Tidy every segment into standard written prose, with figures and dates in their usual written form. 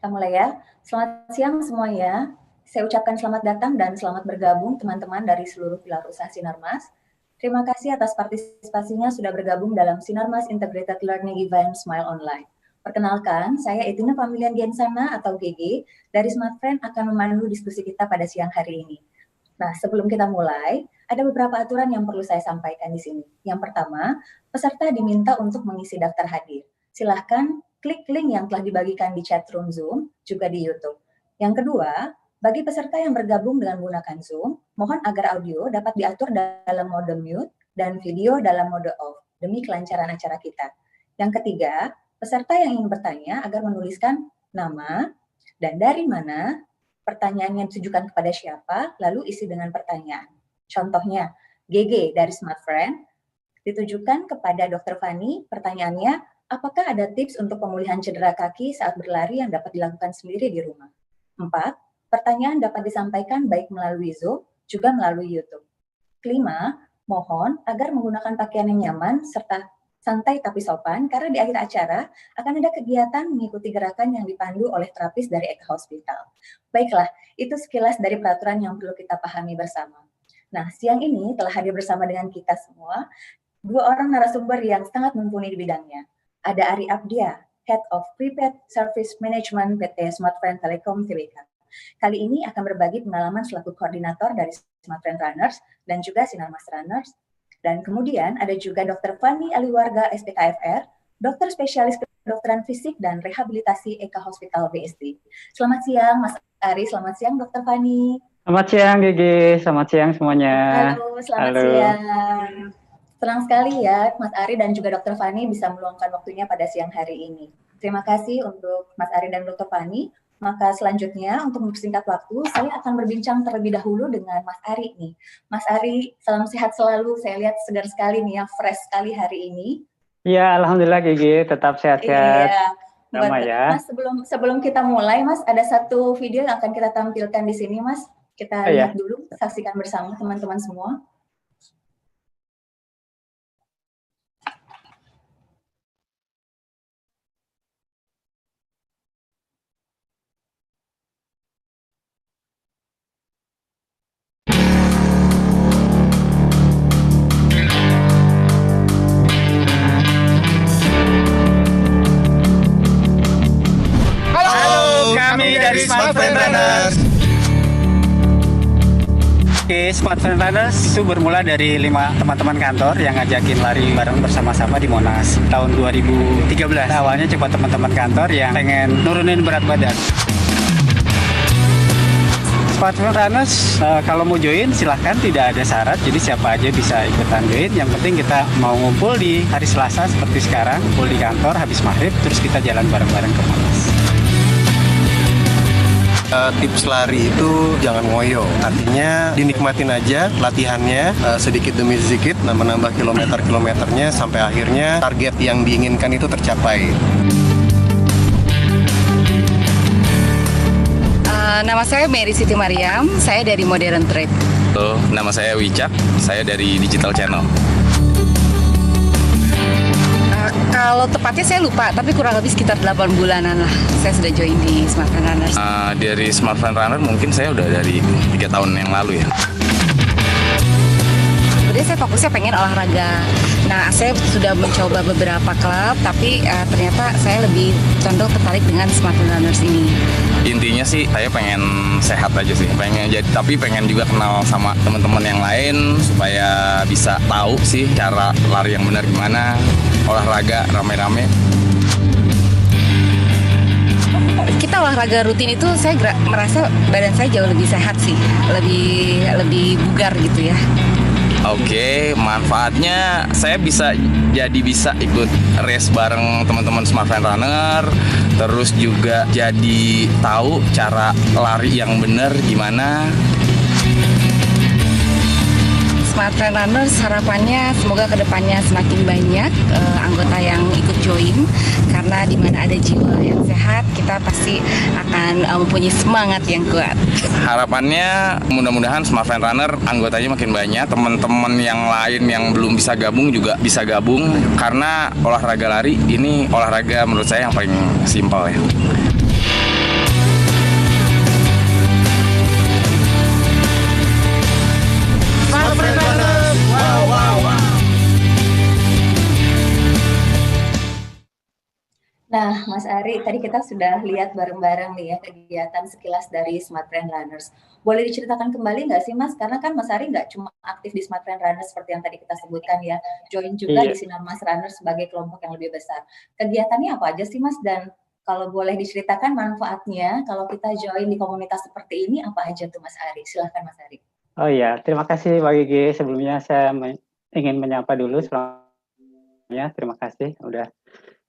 Kita mulai ya. Selamat siang semuanya. Saya ucapkan selamat datang dan selamat bergabung teman-teman dari seluruh pilar usaha Sinarmas. Terima kasih atas partisipasinya sudah bergabung dalam Sinarmas Integrated Learning Event Smile Online. Perkenalkan, saya Etina Pamilian Gensana atau GG dari Smartfriend akan memandu diskusi kita pada siang hari ini. Nah, sebelum kita mulai, ada beberapa aturan yang perlu saya sampaikan di sini. Yang pertama, peserta diminta untuk mengisi daftar hadir. Silahkan klik link yang telah dibagikan di chat room Zoom, juga di YouTube. Yang kedua, bagi peserta yang bergabung dengan menggunakan Zoom, mohon agar audio dapat diatur dalam mode mute dan video dalam mode off, demi kelancaran acara kita. Yang ketiga, peserta yang ingin bertanya agar menuliskan nama dan dari mana, pertanyaannya ditujukan kepada siapa, lalu isi dengan pertanyaan. Contohnya, GG dari Smartfriend ditujukan kepada Dr. Fani, pertanyaannya, apakah ada tips untuk pemulihan cedera kaki saat berlari yang dapat dilakukan sendiri di rumah? 4. Pertanyaan dapat disampaikan baik melalui Zoom, juga melalui YouTube. 5. Mohon agar menggunakan pakaian yang nyaman, serta santai tapi sopan, karena di akhir acara akan ada kegiatan mengikuti gerakan yang dipandu oleh terapis dari Eka Hospital. Baiklah, itu sekilas dari peraturan yang perlu kita pahami bersama. Nah, siang ini telah hadir bersama dengan kita semua, 2 orang narasumber yang sangat mumpuni di bidangnya. Ada Ari Abdia, Head of Prepaid Service Management PT Smartfriend Telekom Tbk. Kali ini akan berbagi pengalaman selaku koordinator dari Smartfriend Runners dan juga Sinarmas Runners. Dan kemudian ada juga Dr. Fani Aliwarga SPKFR, dokter spesialis kedokteran fisik dan rehabilitasi Eka Hospital BSD. Selamat siang Mas Ari, selamat siang Dr. Fani. Selamat siang Gigi, selamat siang semuanya. Halo, selamat siang. Senang sekali ya Mas Ari dan juga Dr. Fani bisa meluangkan waktunya pada siang hari ini. Terima kasih untuk Mas Ari dan Dr. Fani. Maka selanjutnya untuk mempersingkat waktu, saya akan berbincang terlebih dahulu dengan Mas Ari nih. Mas Ari, salam sehat selalu. Saya lihat segar sekali nih ya, fresh sekali hari ini. Iya, alhamdulillah Gigi, tetap sehat-sehat. Iya. Sama ya. Mas, sebelum kita mulai, Mas, ada satu video yang akan kita tampilkan di sini, Mas. Kita lihat dulu, saksikan bersama teman-teman semua. Dari Smartfriend Runners. Oke, Smartfriend Runners itu bermula dari 5 teman-teman kantor yang ngajakin lari bareng bersama-sama di Monas tahun 2013. Awalnya cuma teman-teman kantor yang pengen nurunin berat badan. Smartfriend Runners, kalau mau join silahkan, tidak ada syarat, jadi siapa aja bisa ikutan join. Yang penting kita mau ngumpul di hari Selasa seperti sekarang, ngumpul di kantor habis maghrib, terus kita jalan bareng-bareng ke Monas. Tips lari itu jangan ngoyo, artinya dinikmatin aja latihannya sedikit demi sedikit, menambah kilometernya sampai akhirnya target yang diinginkan itu tercapai. Nama saya Mary Siti Mariam, saya dari Modern Trade. Halo, nama saya Wicak, saya dari Digital Channel. Kalau tepatnya saya lupa, tapi kurang lebih sekitar 8 bulanan lah saya sudah join di Smartfriend Runners. Dari Smartfriend Runner mungkin saya udah dari 3 tahun yang lalu ya. Sebenarnya saya fokusnya pengen olahraga. Nah, saya sudah mencoba beberapa klub, tapi ternyata saya lebih condong tertarik dengan Smartfriend Runners ini. Intinya sih saya pengen sehat aja sih, tapi pengen juga kenal sama teman-teman yang lain supaya bisa tahu sih cara lari yang benar gimana, olahraga rame-rame. Kita olahraga rutin itu saya merasa badan saya jauh lebih sehat sih, lebih bugar gitu ya. Oke, manfaatnya saya bisa ikut race bareng teman-teman Smartfriend Runner, terus juga jadi tahu cara lari yang benar gimana. Smartfriend Runners harapannya semoga kedepannya semakin banyak anggota yang ikut join, karena di mana ada jiwa yang sehat kita pasti akan mempunyai semangat yang kuat. Harapannya mudah-mudahan Smartfriend Runner anggotanya makin banyak, teman-teman yang lain yang belum bisa gabung juga bisa gabung, karena olahraga lari ini olahraga menurut saya yang paling simpel ya. Nah, Mas Ari, tadi kita sudah lihat bareng-bareng nih ya kegiatan sekilas dari Smart Friend Runners. Boleh diceritakan kembali nggak sih Mas? Karena kan Mas Ari nggak cuma aktif di Smart Friend Runners seperti yang tadi kita sebutkan ya, join juga Iya. di Sinarmas Runners sebagai kelompok yang lebih besar. Kegiatannya apa aja sih Mas? Dan kalau boleh diceritakan manfaatnya, kalau kita join di komunitas seperti ini, apa aja tuh Mas Ari? Silahkan Mas Ari. Oh iya, terima kasih Pak Gigi. Sebelumnya saya ingin menyapa dulu semuanya. Terima kasih udah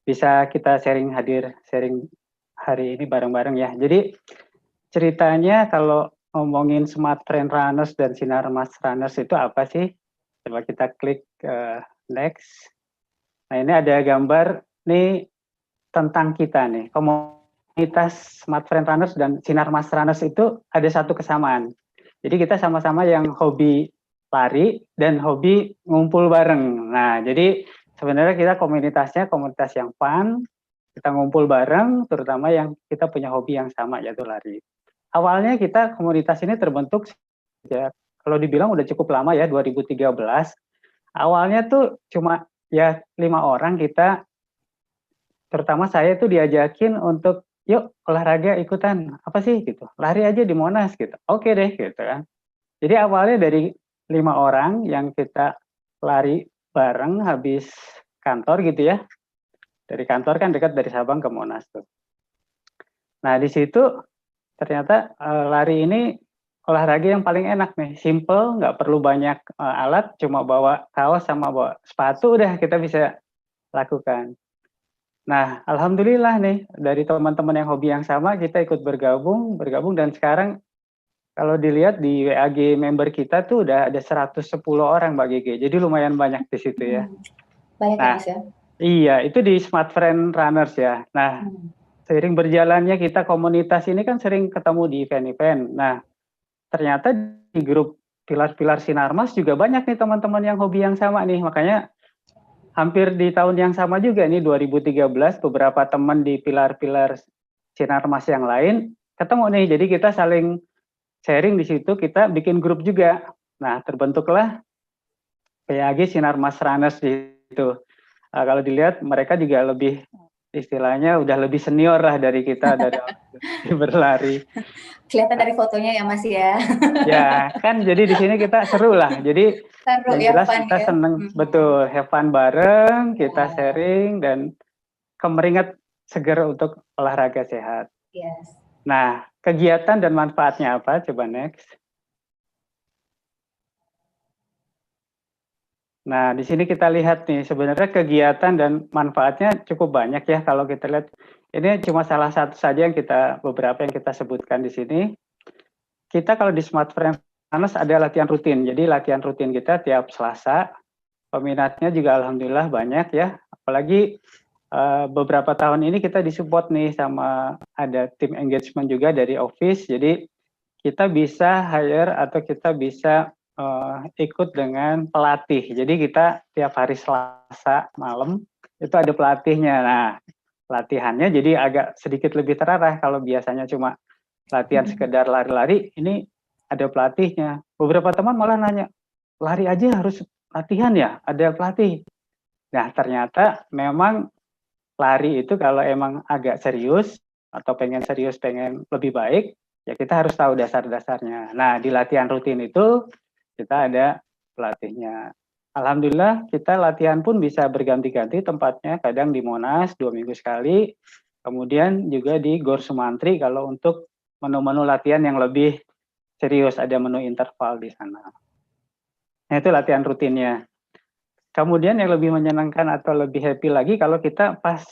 bisa kita sharing hari ini bareng-bareng ya. Jadi ceritanya kalau ngomongin Smart Friend Runners dan Sinarmas Runners itu apa sih? Coba kita klik next. Nah ini ada gambar nih tentang kita nih. Komunitas Smart Friend Runners dan Sinarmas Runners itu ada satu kesamaan. Jadi kita sama-sama yang hobi lari dan hobi ngumpul bareng. Nah jadi sebenarnya kita komunitasnya komunitas yang fun, kita ngumpul bareng, terutama yang kita punya hobi yang sama yaitu lari. Awalnya kita komunitas ini terbentuk ya, kalau dibilang udah cukup lama ya, 2013. Awalnya tuh cuma ya 5 orang kita, terutama saya tuh diajakin untuk yuk olahraga ikutan, apa sih gitu, lari aja di Monas gitu. Oke deh gitu kan. Jadi awalnya dari 5 orang yang kita lari bareng habis kantor gitu ya. Dari kantor kan dekat dari Sabang ke Monas tuh. Nah di situ ternyata lari ini olahraga yang paling enak nih, simple, nggak perlu banyak alat, cuma bawa kaos sama bawa sepatu udah kita bisa lakukan. Nah alhamdulillah nih dari teman-teman yang hobi yang sama kita ikut bergabung dan sekarang kalau dilihat di WAG member kita tuh udah ada 110 orang Mbak Gigi, jadi lumayan banyak di situ ya. Banyak Nah, ya Mas ya? Iya, itu di Smart Friend Runners ya. Nah, seiring berjalannya kita komunitas ini kan sering ketemu di event-event. Nah, ternyata di grup pilar-pilar Sinarmas juga banyak nih teman-teman yang hobi yang sama nih. Makanya hampir di tahun yang sama juga nih 2013 beberapa teman di pilar-pilar Sinarmas yang lain ketemu nih. Jadi kita saling sharing di situ, kita bikin grup juga. Nah, terbentuklah PAG Sinarmas Runners di situ. Kalau dilihat mereka juga lebih istilahnya udah lebih senior lah dari kita dari berlari. Kelihatan dari fotonya ya Mas ya. Ya kan jadi di sini kita seru lah. Jadi Seru yang ya, jelas fun kita ya. seneng betul have fun bareng, kita sharing dan kemeringat seger untuk olahraga sehat. Yes. Nah kegiatan dan manfaatnya apa? Coba next. Nah, di sini kita lihat nih, sebenarnya kegiatan dan manfaatnya cukup banyak ya kalau kita lihat. Ini cuma salah satu saja yang beberapa yang kita sebutkan di sini. Kita kalau di Smart Friend Runners ada latihan rutin. Jadi latihan rutin kita tiap Selasa. Peminatnya juga alhamdulillah banyak ya. Apalagi beberapa tahun ini kita disupport nih sama ada tim engagement juga dari office. Jadi kita bisa hire atau kita bisa ikut dengan pelatih. Jadi kita tiap hari Selasa malam itu ada pelatihnya. Nah, latihannya jadi agak sedikit lebih terarah. Kalau biasanya cuma latihan sekedar lari-lari, ini ada pelatihnya. Beberapa teman malah nanya, lari aja harus latihan ya? Ada pelatih. Nah, ternyata memang lari itu kalau emang agak serius atau pengen serius, pengen lebih baik, ya kita harus tahu dasar-dasarnya. Nah, di latihan rutin itu kita ada pelatihnya. Alhamdulillah kita latihan pun bisa berganti-ganti tempatnya, kadang di Monas 2 minggu sekali, kemudian juga di Gor Sumantri kalau untuk menu-menu latihan yang lebih serius, ada menu interval di sana. Nah itu latihan rutinnya. Kemudian yang lebih menyenangkan atau lebih happy lagi kalau kita pas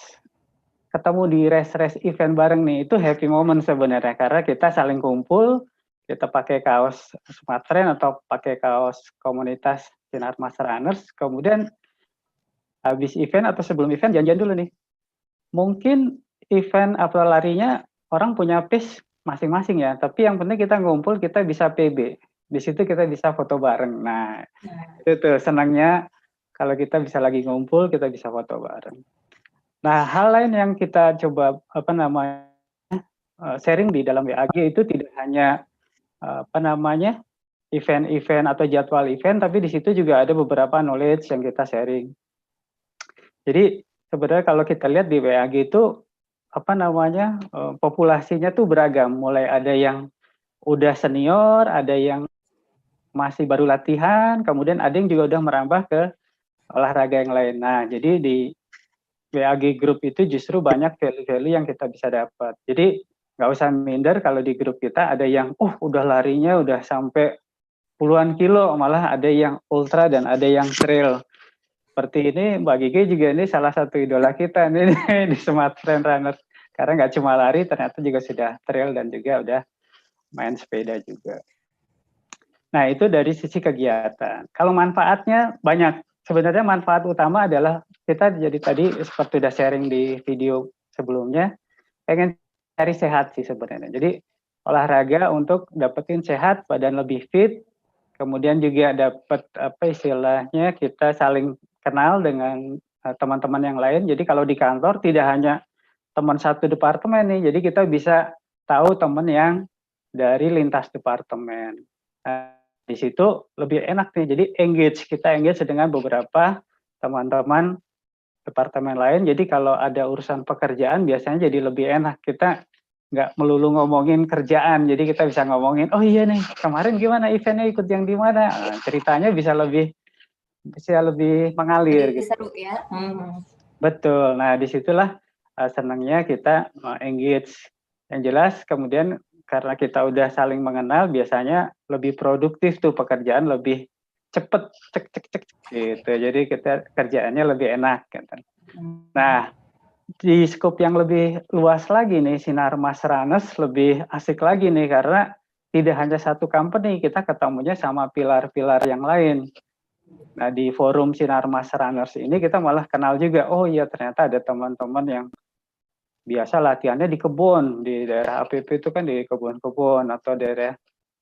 ketemu di race event bareng nih, itu happy moment sebenarnya karena kita saling kumpul, kita pakai kaos Smart Friend atau pakai kaos komunitas Sinarmas Runners, kemudian habis event atau sebelum event janjian dulu nih. Mungkin event atau larinya orang punya pace masing-masing ya, tapi yang penting kita ngumpul, kita bisa PB. Di situ kita bisa foto bareng. Nah, itu tuh senangnya kalau kita bisa lagi ngumpul, kita bisa foto bareng. Nah, hal lain yang kita coba sharing di dalam WAG itu tidak hanya event-event atau jadwal event, tapi di situ juga ada beberapa knowledge yang kita sharing. Jadi sebenarnya kalau kita lihat di WAG itu populasinya tuh beragam, mulai ada yang udah senior, ada yang masih baru latihan, kemudian ada yang juga udah merambah ke olahraga yang lain. Nah, jadi di WAG Group itu justru banyak value-value yang kita bisa dapat. Jadi nggak usah minder kalau di grup kita ada yang, udah larinya udah sampai puluhan kilo, malah ada yang ultra dan ada yang trail. Seperti ini, Mbak Gigi juga ini salah satu idola kita nih di Smart Friend Runner. Karena nggak cuma lari, ternyata juga sudah trail dan juga udah main sepeda juga. Nah, itu dari sisi kegiatan. Kalau manfaatnya banyak. Sebenarnya manfaat utama adalah kita jadi tadi seperti udah sharing di video sebelumnya, pengen cari sehat sih sebenarnya. Jadi olahraga untuk dapetin sehat, badan lebih fit, kemudian juga dapat istilahnya kita saling kenal dengan teman-teman yang lain. Jadi kalau di kantor tidak hanya teman satu departemen nih, jadi kita bisa tahu teman yang dari lintas departemen. Nah, di situ lebih enak nih, jadi kita engage dengan beberapa teman-teman departemen lain. Jadi kalau ada urusan pekerjaan biasanya jadi lebih enak, kita nggak melulu ngomongin kerjaan, jadi kita bisa ngomongin, oh iya nih kemarin gimana eventnya, ikut yang di mana, ceritanya bisa lebih mengalir Jadi gitu. seru ya. Betul. Nah disitulah senangnya kita engage. Yang jelas kemudian karena kita udah saling mengenal, biasanya lebih produktif tuh pekerjaan, lebih cepet cek gitu. Jadi kita kerjaannya lebih enak gitu. Nah, di skop yang lebih luas lagi nih, Sinar Mas Runners lebih asik lagi nih, karena tidak hanya satu company, kita ketemunya sama pilar-pilar yang lain. Nah, di forum Sinar Mas Runners ini kita malah kenal juga, oh iya ternyata ada teman-teman yang biasa latihannya di kebun, di daerah APP itu kan di kebun-kebun atau daerah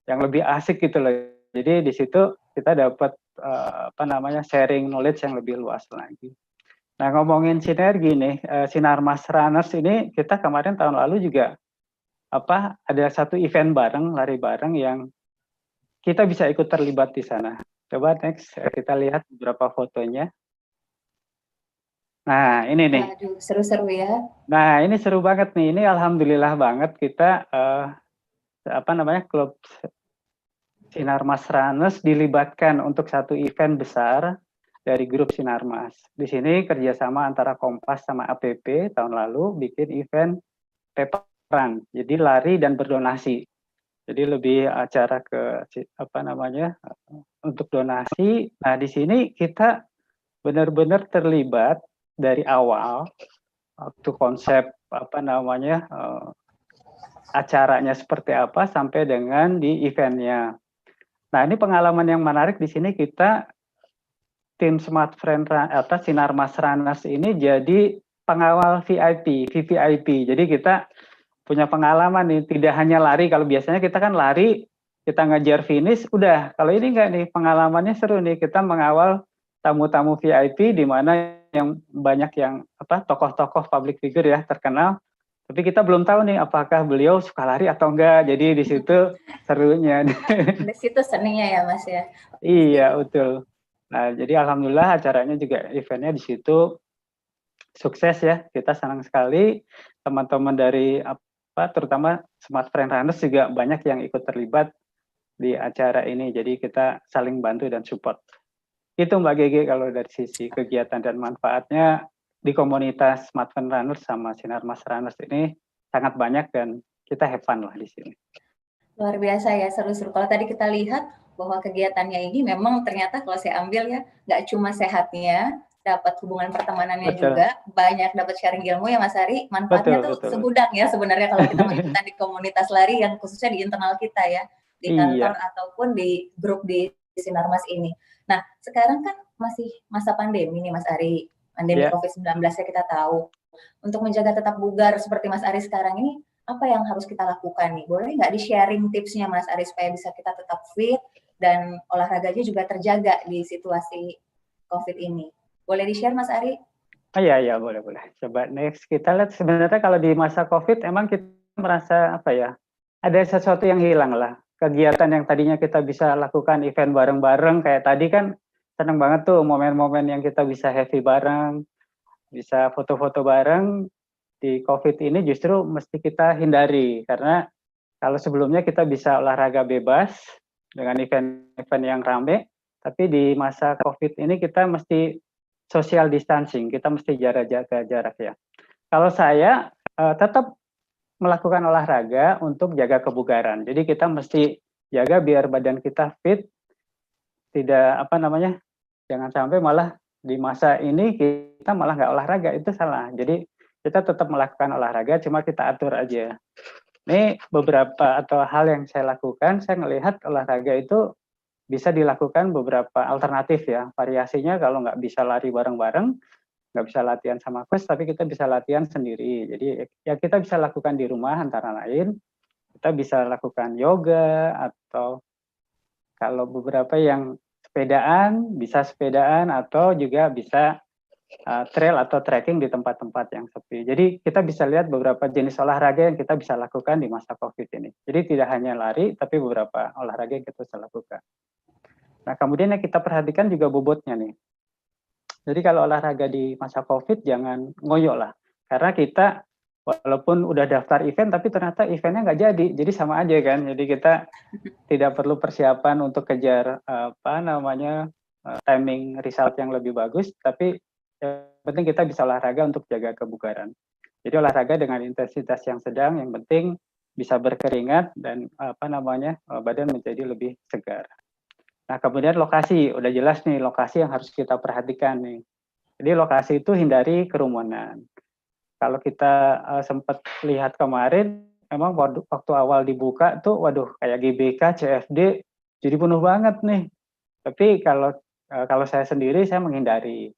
yang lebih asik gitu loh. Jadi di situ kita dapat sharing knowledge yang lebih luas lagi. Nah, ngomongin sinergi nih, Sinar Mas Runners ini kita kemarin tahun lalu juga ada satu event bareng, lari bareng yang kita bisa ikut terlibat di sana. Coba next kita lihat beberapa fotonya. Nah, ini nih. Waduh, seru-seru ya. Nah, ini seru banget nih. Ini alhamdulillah banget kita klub Sinar Mas Runners dilibatkan untuk satu event besar dari grup Sinar Mas. Di sini kerjasama antara Kompas sama APP tahun lalu bikin event paper run, jadi lari dan berdonasi. Jadi lebih acara ke untuk donasi. Nah di sini kita benar-benar terlibat dari awal waktu konsep acaranya seperti apa sampai dengan di eventnya. Nah ini pengalaman yang menarik di sini, kita tim Smart Friend Sinar Mas Runners ini jadi pengawal VIP, VVIP. Jadi kita punya pengalaman nih, tidak hanya lari. Kalau biasanya kita kan lari, kita ngejar finish, udah. Kalau ini enggak nih, pengalamannya seru nih. Kita mengawal tamu-tamu VIP di mana yang banyak yang tokoh-tokoh public figure ya terkenal. Tapi kita belum tahu nih apakah beliau suka lari atau enggak. Jadi di situ serunya. Di situ seninya ya Mas ya. Iya betul. Nah jadi alhamdulillah acaranya juga eventnya di situ sukses ya. Kita senang sekali, teman-teman dari terutama Smart Friend Runners juga banyak yang ikut terlibat di acara ini. Jadi kita saling bantu dan support. Itu Mbak Gege kalau dari sisi kegiatan dan manfaatnya di komunitas Smart Friend Runners sama Sinar Mas Runners ini sangat banyak dan kita have fun lah di sini. Luar biasa ya, seru-seru. Kalau tadi kita lihat bahwa kegiatannya ini memang ternyata kalau saya ambil ya, nggak cuma sehatnya, dapat hubungan pertemanannya betul. Juga, banyak dapat sharing ilmu ya Mas Ari, manfaatnya betul. Segudang ya sebenarnya kalau kita mengikuti di komunitas lari yang khususnya di internal kita ya, di kantor ataupun di grup di Sinar Mas ini. Nah, sekarang kan masih masa pandemi nih Mas Ari, pandemi COVID-19 ya kita tahu. Untuk menjaga tetap bugar seperti Mas Ari sekarang ini, apa yang harus kita lakukan nih? Boleh nggak di-sharing tipsnya Mas Ari supaya bisa kita tetap fit dan olahraganya juga terjaga di situasi COVID ini? Boleh di-share Mas Ari? Iya, boleh. Coba next kita lihat sebenarnya kalau di masa COVID emang kita merasa ada sesuatu yang hilang lah. Kegiatan yang tadinya kita bisa lakukan event bareng-bareng kayak tadi kan seneng banget tuh momen-momen yang kita bisa happy bareng, bisa foto-foto bareng. di COVID ini justru mesti kita hindari, karena kalau sebelumnya kita bisa olahraga bebas dengan event-event yang ramai, tapi di masa COVID ini kita mesti social distancing, kita mesti jaga jarak ya. Kalau saya tetap melakukan olahraga untuk jaga kebugaran. Jadi kita mesti jaga biar badan kita fit, tidak jangan sampai malah di masa ini kita malah nggak olahraga, itu salah. Jadi kita tetap melakukan olahraga, cuma kita atur aja. Ini beberapa atau hal yang saya lakukan, saya melihat olahraga itu bisa dilakukan beberapa alternatif ya. Variasinya kalau nggak bisa lari bareng-bareng, nggak bisa latihan sama coach, tapi kita bisa latihan sendiri. Jadi ya kita bisa lakukan di rumah antara lain, kita bisa lakukan yoga, atau kalau beberapa yang sepedaan atau juga bisa trail atau trekking di tempat-tempat yang sepi. Jadi kita bisa lihat beberapa jenis olahraga yang kita bisa lakukan di masa COVID ini. Jadi tidak hanya lari, tapi beberapa olahraga yang kita bisa lakukan. Nah, kemudian yang kita perhatikan juga bobotnya nih. Jadi kalau olahraga di masa COVID jangan ngoyo lah. Karena kita walaupun udah daftar event, tapi ternyata eventnya nggak jadi sama aja kan. Jadi kita tidak perlu persiapan untuk kejar timing result yang lebih bagus, tapi yang penting kita bisa olahraga untuk jaga kebugaran. Jadi olahraga dengan intensitas yang sedang, yang penting bisa berkeringat dan badan menjadi lebih segar. Nah, kemudian lokasi, udah jelas nih lokasi yang harus kita perhatikan nih. Jadi lokasi itu hindari kerumunan. Kalau kita sempat lihat kemarin, memang waktu awal dibuka tuh, waduh kayak GBK, CFD, jadi penuh banget nih. Tapi kalau saya sendiri, saya menghindari.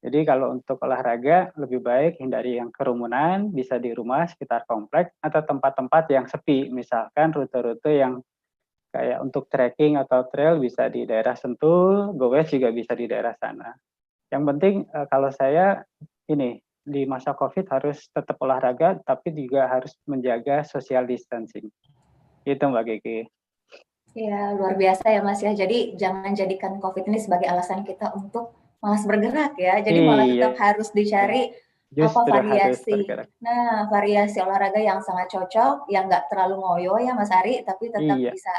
Jadi kalau untuk olahraga lebih baik hindari yang kerumunan, bisa di rumah sekitar kompleks atau tempat-tempat yang sepi, misalkan rute-rute yang kayak untuk trekking atau trail bisa di daerah Sentul, goes juga bisa di daerah sana. Yang penting kalau saya ini di masa COVID harus tetap olahraga, tapi juga harus menjaga social distancing. Itu Mbak Gigi. Ya, luar biasa ya Mas ya. Jadi jangan jadikan COVID ini sebagai alasan kita untuk malas bergerak ya. Jadi malah tetap harus dicari variasi. Nah, variasi olahraga yang sangat cocok, yang nggak terlalu ngoyo ya Mas Ari, tapi tetap bisa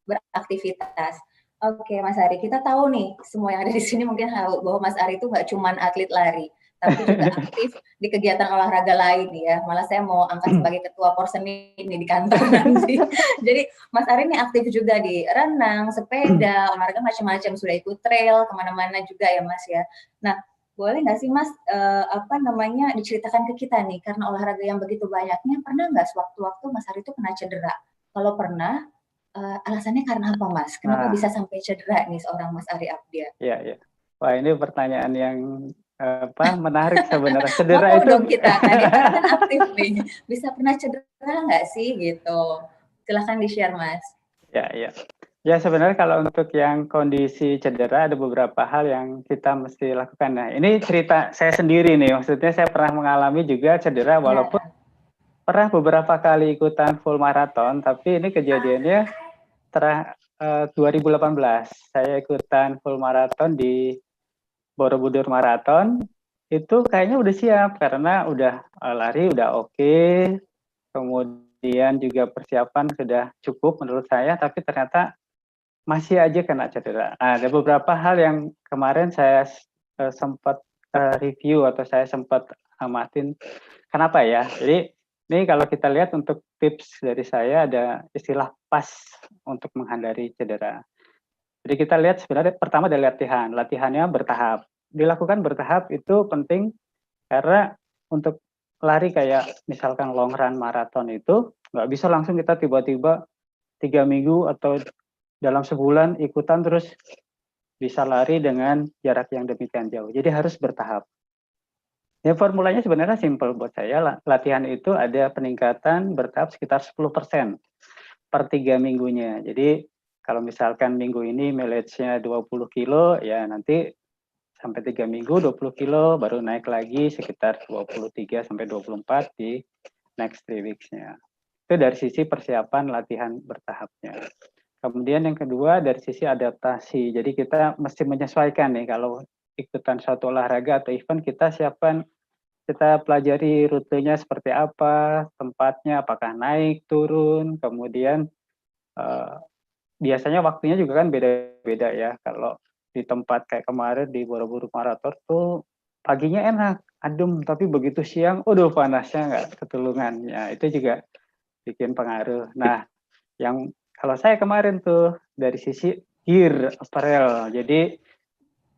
beraktivitas. Oke Mas Ari, kita tahu nih semua yang ada di sini mungkin tahu bahwa Mas Ari itu nggak cuma atlet lari, tapi juga aktif di kegiatan olahraga lain ya. Malah saya mau angkat sebagai ketua Porsenil nih di kantor nanti. Jadi Mas Ari ini aktif juga di renang, sepeda, olahraga macam-macam, sudah ikut trail kemana-mana juga ya Mas ya. Nah, boleh nggak sih Mas diceritakan ke kita nih, karena olahraga yang begitu banyaknya, pernah nggak sewaktu-waktu Mas Ari itu kena cedera? Kalau pernah, alasannya karena apa Mas? Kenapa bisa sampai cedera nih seorang Mas Ari Abdia? Iya. Wah, ini pertanyaan yang menarik sebenarnya. Cedera itu dong kita kan aktif nih, bisa pernah cedera nggak sih gitu? Silahkan di-share Mas. Ya sebenarnya kalau untuk yang kondisi cedera ada beberapa hal yang kita mesti lakukan. Nah ini cerita saya sendiri nih, maksudnya saya pernah mengalami juga cedera walaupun pernah beberapa kali ikutan full maraton, tapi ini kejadiannya 2018 saya ikutan full maraton di Borobudur Marathon, itu kayaknya udah siap karena udah lari udah oke, kemudian juga persiapan sudah cukup menurut saya, tapi ternyata masih aja kena cedera. Ada beberapa hal yang kemarin saya sempat review atau saya sempat amatin. Kenapa ya? Jadi ini kalau kita lihat untuk tips dari saya ada istilah PAS untuk menghindari cedera. Jadi kita lihat sebenarnya pertama dari latihan. Latihannya bertahap. Dilakukan bertahap itu penting karena untuk lari kayak misalkan long run maraton itu nggak bisa langsung kita tiba-tiba 3 minggu atau dalam sebulan ikutan terus bisa lari dengan jarak yang demikian jauh. Jadi harus bertahap. Ya formulanya sebenarnya simpel buat saya. Latihan itu ada peningkatan bertahap sekitar 10% per 3 minggunya. Jadi kalau misalkan minggu ini mileage-nya 20 kilo, ya nanti sampai 3 minggu 20 kilo, baru naik lagi sekitar 23 sampai 24 di next 3 weeks-nya. Itu dari sisi persiapan latihan bertahapnya. Kemudian yang kedua dari sisi adaptasi. Jadi kita mesti menyesuaikan nih kalau ikutan suatu olahraga atau event, kita siapkan kita pelajari rutenya seperti apa, tempatnya apakah naik, turun, kemudian biasanya waktunya juga kan beda-beda ya. Kalau di tempat kayak kemarin di Borobudur Marathon tuh paginya enak, adem, tapi begitu siang, waduh panasnya nggak ketulungan. Ya itu juga bikin pengaruh. Nah, yang kalau saya kemarin tuh dari sisi gear apparel, jadi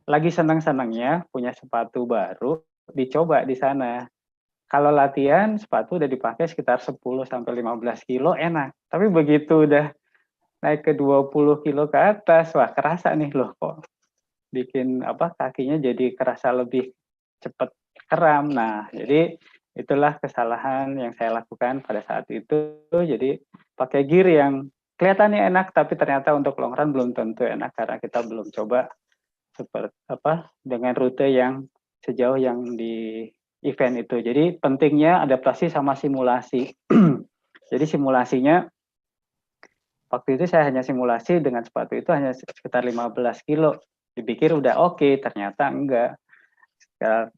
lagi senang-senangnya punya sepatu baru, dicoba di sana. Kalau latihan sepatu udah dipakai sekitar 10 sampai 15 kilo enak. Tapi begitu udah naik ke 20 kilo ke atas, wah kerasa nih loh kok bikin kakinya jadi kerasa lebih cepat kram. Nah, jadi itulah kesalahan yang saya lakukan pada saat itu. Jadi pakai gear yang kelihatannya enak, tapi ternyata untuk long run belum tentu enak karena kita belum coba seperti dengan rute yang sejauh yang di event itu. Jadi pentingnya adaptasi sama simulasi. Jadi simulasinya waktu itu saya hanya simulasi dengan sepatu itu hanya sekitar 15 kilo. Dipikir udah oke, ternyata enggak. Sekitar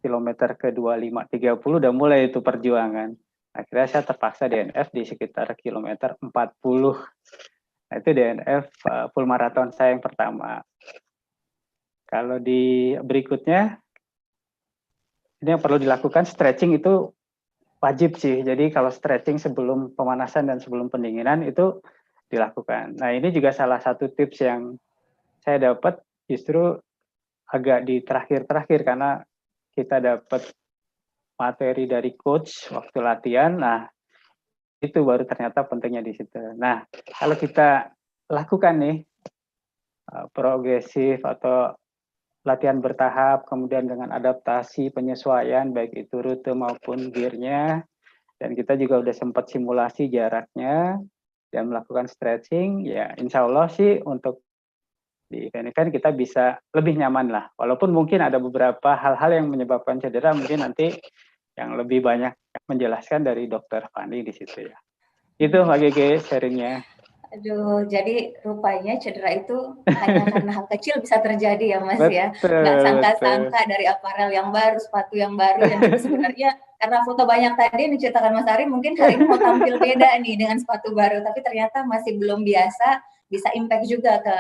kilometer ke 25-30 udah mulai itu perjuangan. Akhirnya saya terpaksa DNF di sekitar kilometer 40. Nah, itu DNF full marathon saya yang pertama. Kalau di berikutnya, ini yang perlu dilakukan stretching itu wajib sih. Jadi kalau stretching sebelum pemanasan dan sebelum pendinginan itu dilakukan. Nah ini juga salah satu tips yang saya dapat justru agak di terakhir-terakhir karena kita dapat materi dari coach waktu latihan. Nah itu baru ternyata pentingnya di situ. Nah kalau kita lakukan nih progresif atau latihan bertahap, kemudian dengan adaptasi, penyesuaian, baik itu rute maupun gear-nya, dan kita juga udah sempat simulasi jaraknya, dan melakukan stretching, ya insya Allah sih untuk di event-event kita bisa lebih nyaman lah. Walaupun mungkin ada beberapa hal-hal yang menyebabkan cedera, mungkin nanti yang lebih banyak menjelaskan dari Dokter Fani di situ ya. Itu Mbak Gege sharingnya. Aduh, jadi rupanya cedera itu hanya karena hal kecil bisa terjadi ya Mas ya. Betul, Nggak sangka-sangka dari aparel yang baru, sepatu yang baru, yang juga sebenarnya karena foto banyak tadi yang diceritakan Mas Ari, mungkin hari ini mau tampil beda nih dengan sepatu baru, tapi ternyata masih belum biasa, bisa impact juga ke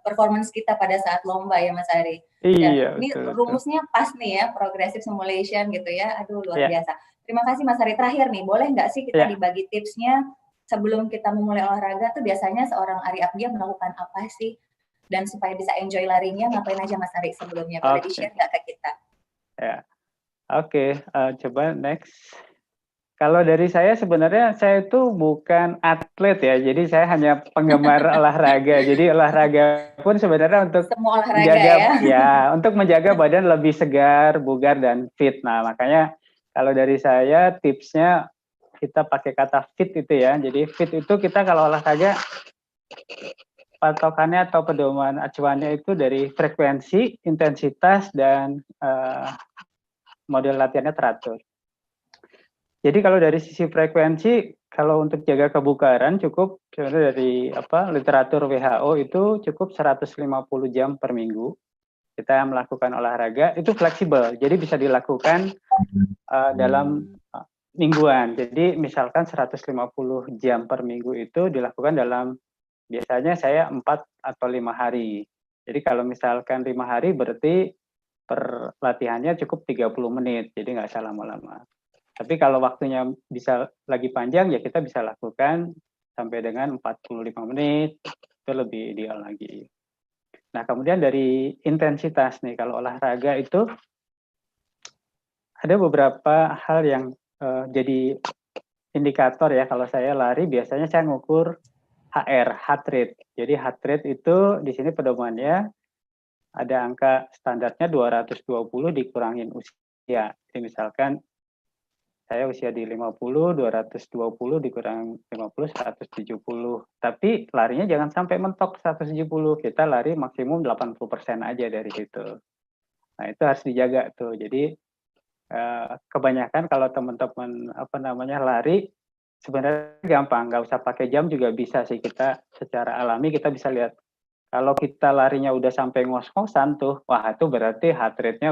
performance kita pada saat lomba ya Mas Ari. Iya, ini betul. rumusnya pas nih ya, progressive simulation gitu ya. Aduh, luar Ya. biasa. Terima kasih Mas Ari. Terakhir nih, boleh nggak sih kita Ya. dibagi tipsnya sebelum kita memulai olahraga tuh biasanya seorang Ari Abdiya melakukan apa sih? Dan supaya bisa enjoy larinya, ngapain aja Mas Ari sebelumnya? Boleh di-share nggak ke kita? Ya, oke. Coba next. Kalau dari saya sebenarnya saya itu bukan atlet ya, jadi saya hanya penggemar olahraga. Jadi olahraga pun sebenarnya untuk semua olahraga untuk menjaga badan lebih segar, bugar dan fit. Nah makanya kalau dari saya tipsnya kita pakai kata fit itu ya. Jadi fit itu kita kalau olahraga patokannya atau pedoman acuannya itu dari frekuensi, intensitas dan model latihannya teratur. Jadi kalau dari sisi frekuensi, kalau untuk jaga kebugaran cukup sebenarnya dari literatur WHO itu cukup 150 jam per minggu. Kita melakukan olahraga itu fleksibel, jadi bisa dilakukan dalam mingguan. Jadi misalkan 150 jam per minggu itu dilakukan dalam biasanya saya 4 atau 5 hari. Jadi kalau misalkan 5 hari berarti per latihannya cukup 30 menit, jadi nggak usah lama-lama. Tapi kalau waktunya bisa lagi panjang ya kita bisa lakukan sampai dengan 45 menit, itu lebih ideal lagi. Nah kemudian dari intensitas nih, kalau olahraga itu ada beberapa hal yang jadi indikator ya. Kalau saya lari biasanya saya ngukur HR, heart rate. Jadi heart rate itu di sini pedomannya ada angka standarnya 220 dikurangin usia. Jadi misalkan saya usia di 50, 220 dikurang 50, 170. Tapi larinya jangan sampai mentok 170. Kita lari maksimum 80% aja dari situ. Nah itu harus dijaga tuh. Jadi kebanyakan kalau teman-teman lari sebenarnya gampang, nggak usah pakai jam juga bisa sih. Kita secara alami kita bisa lihat kalau kita larinya udah sampai ngos-ngosan tuh, wah itu berarti heart rate-nya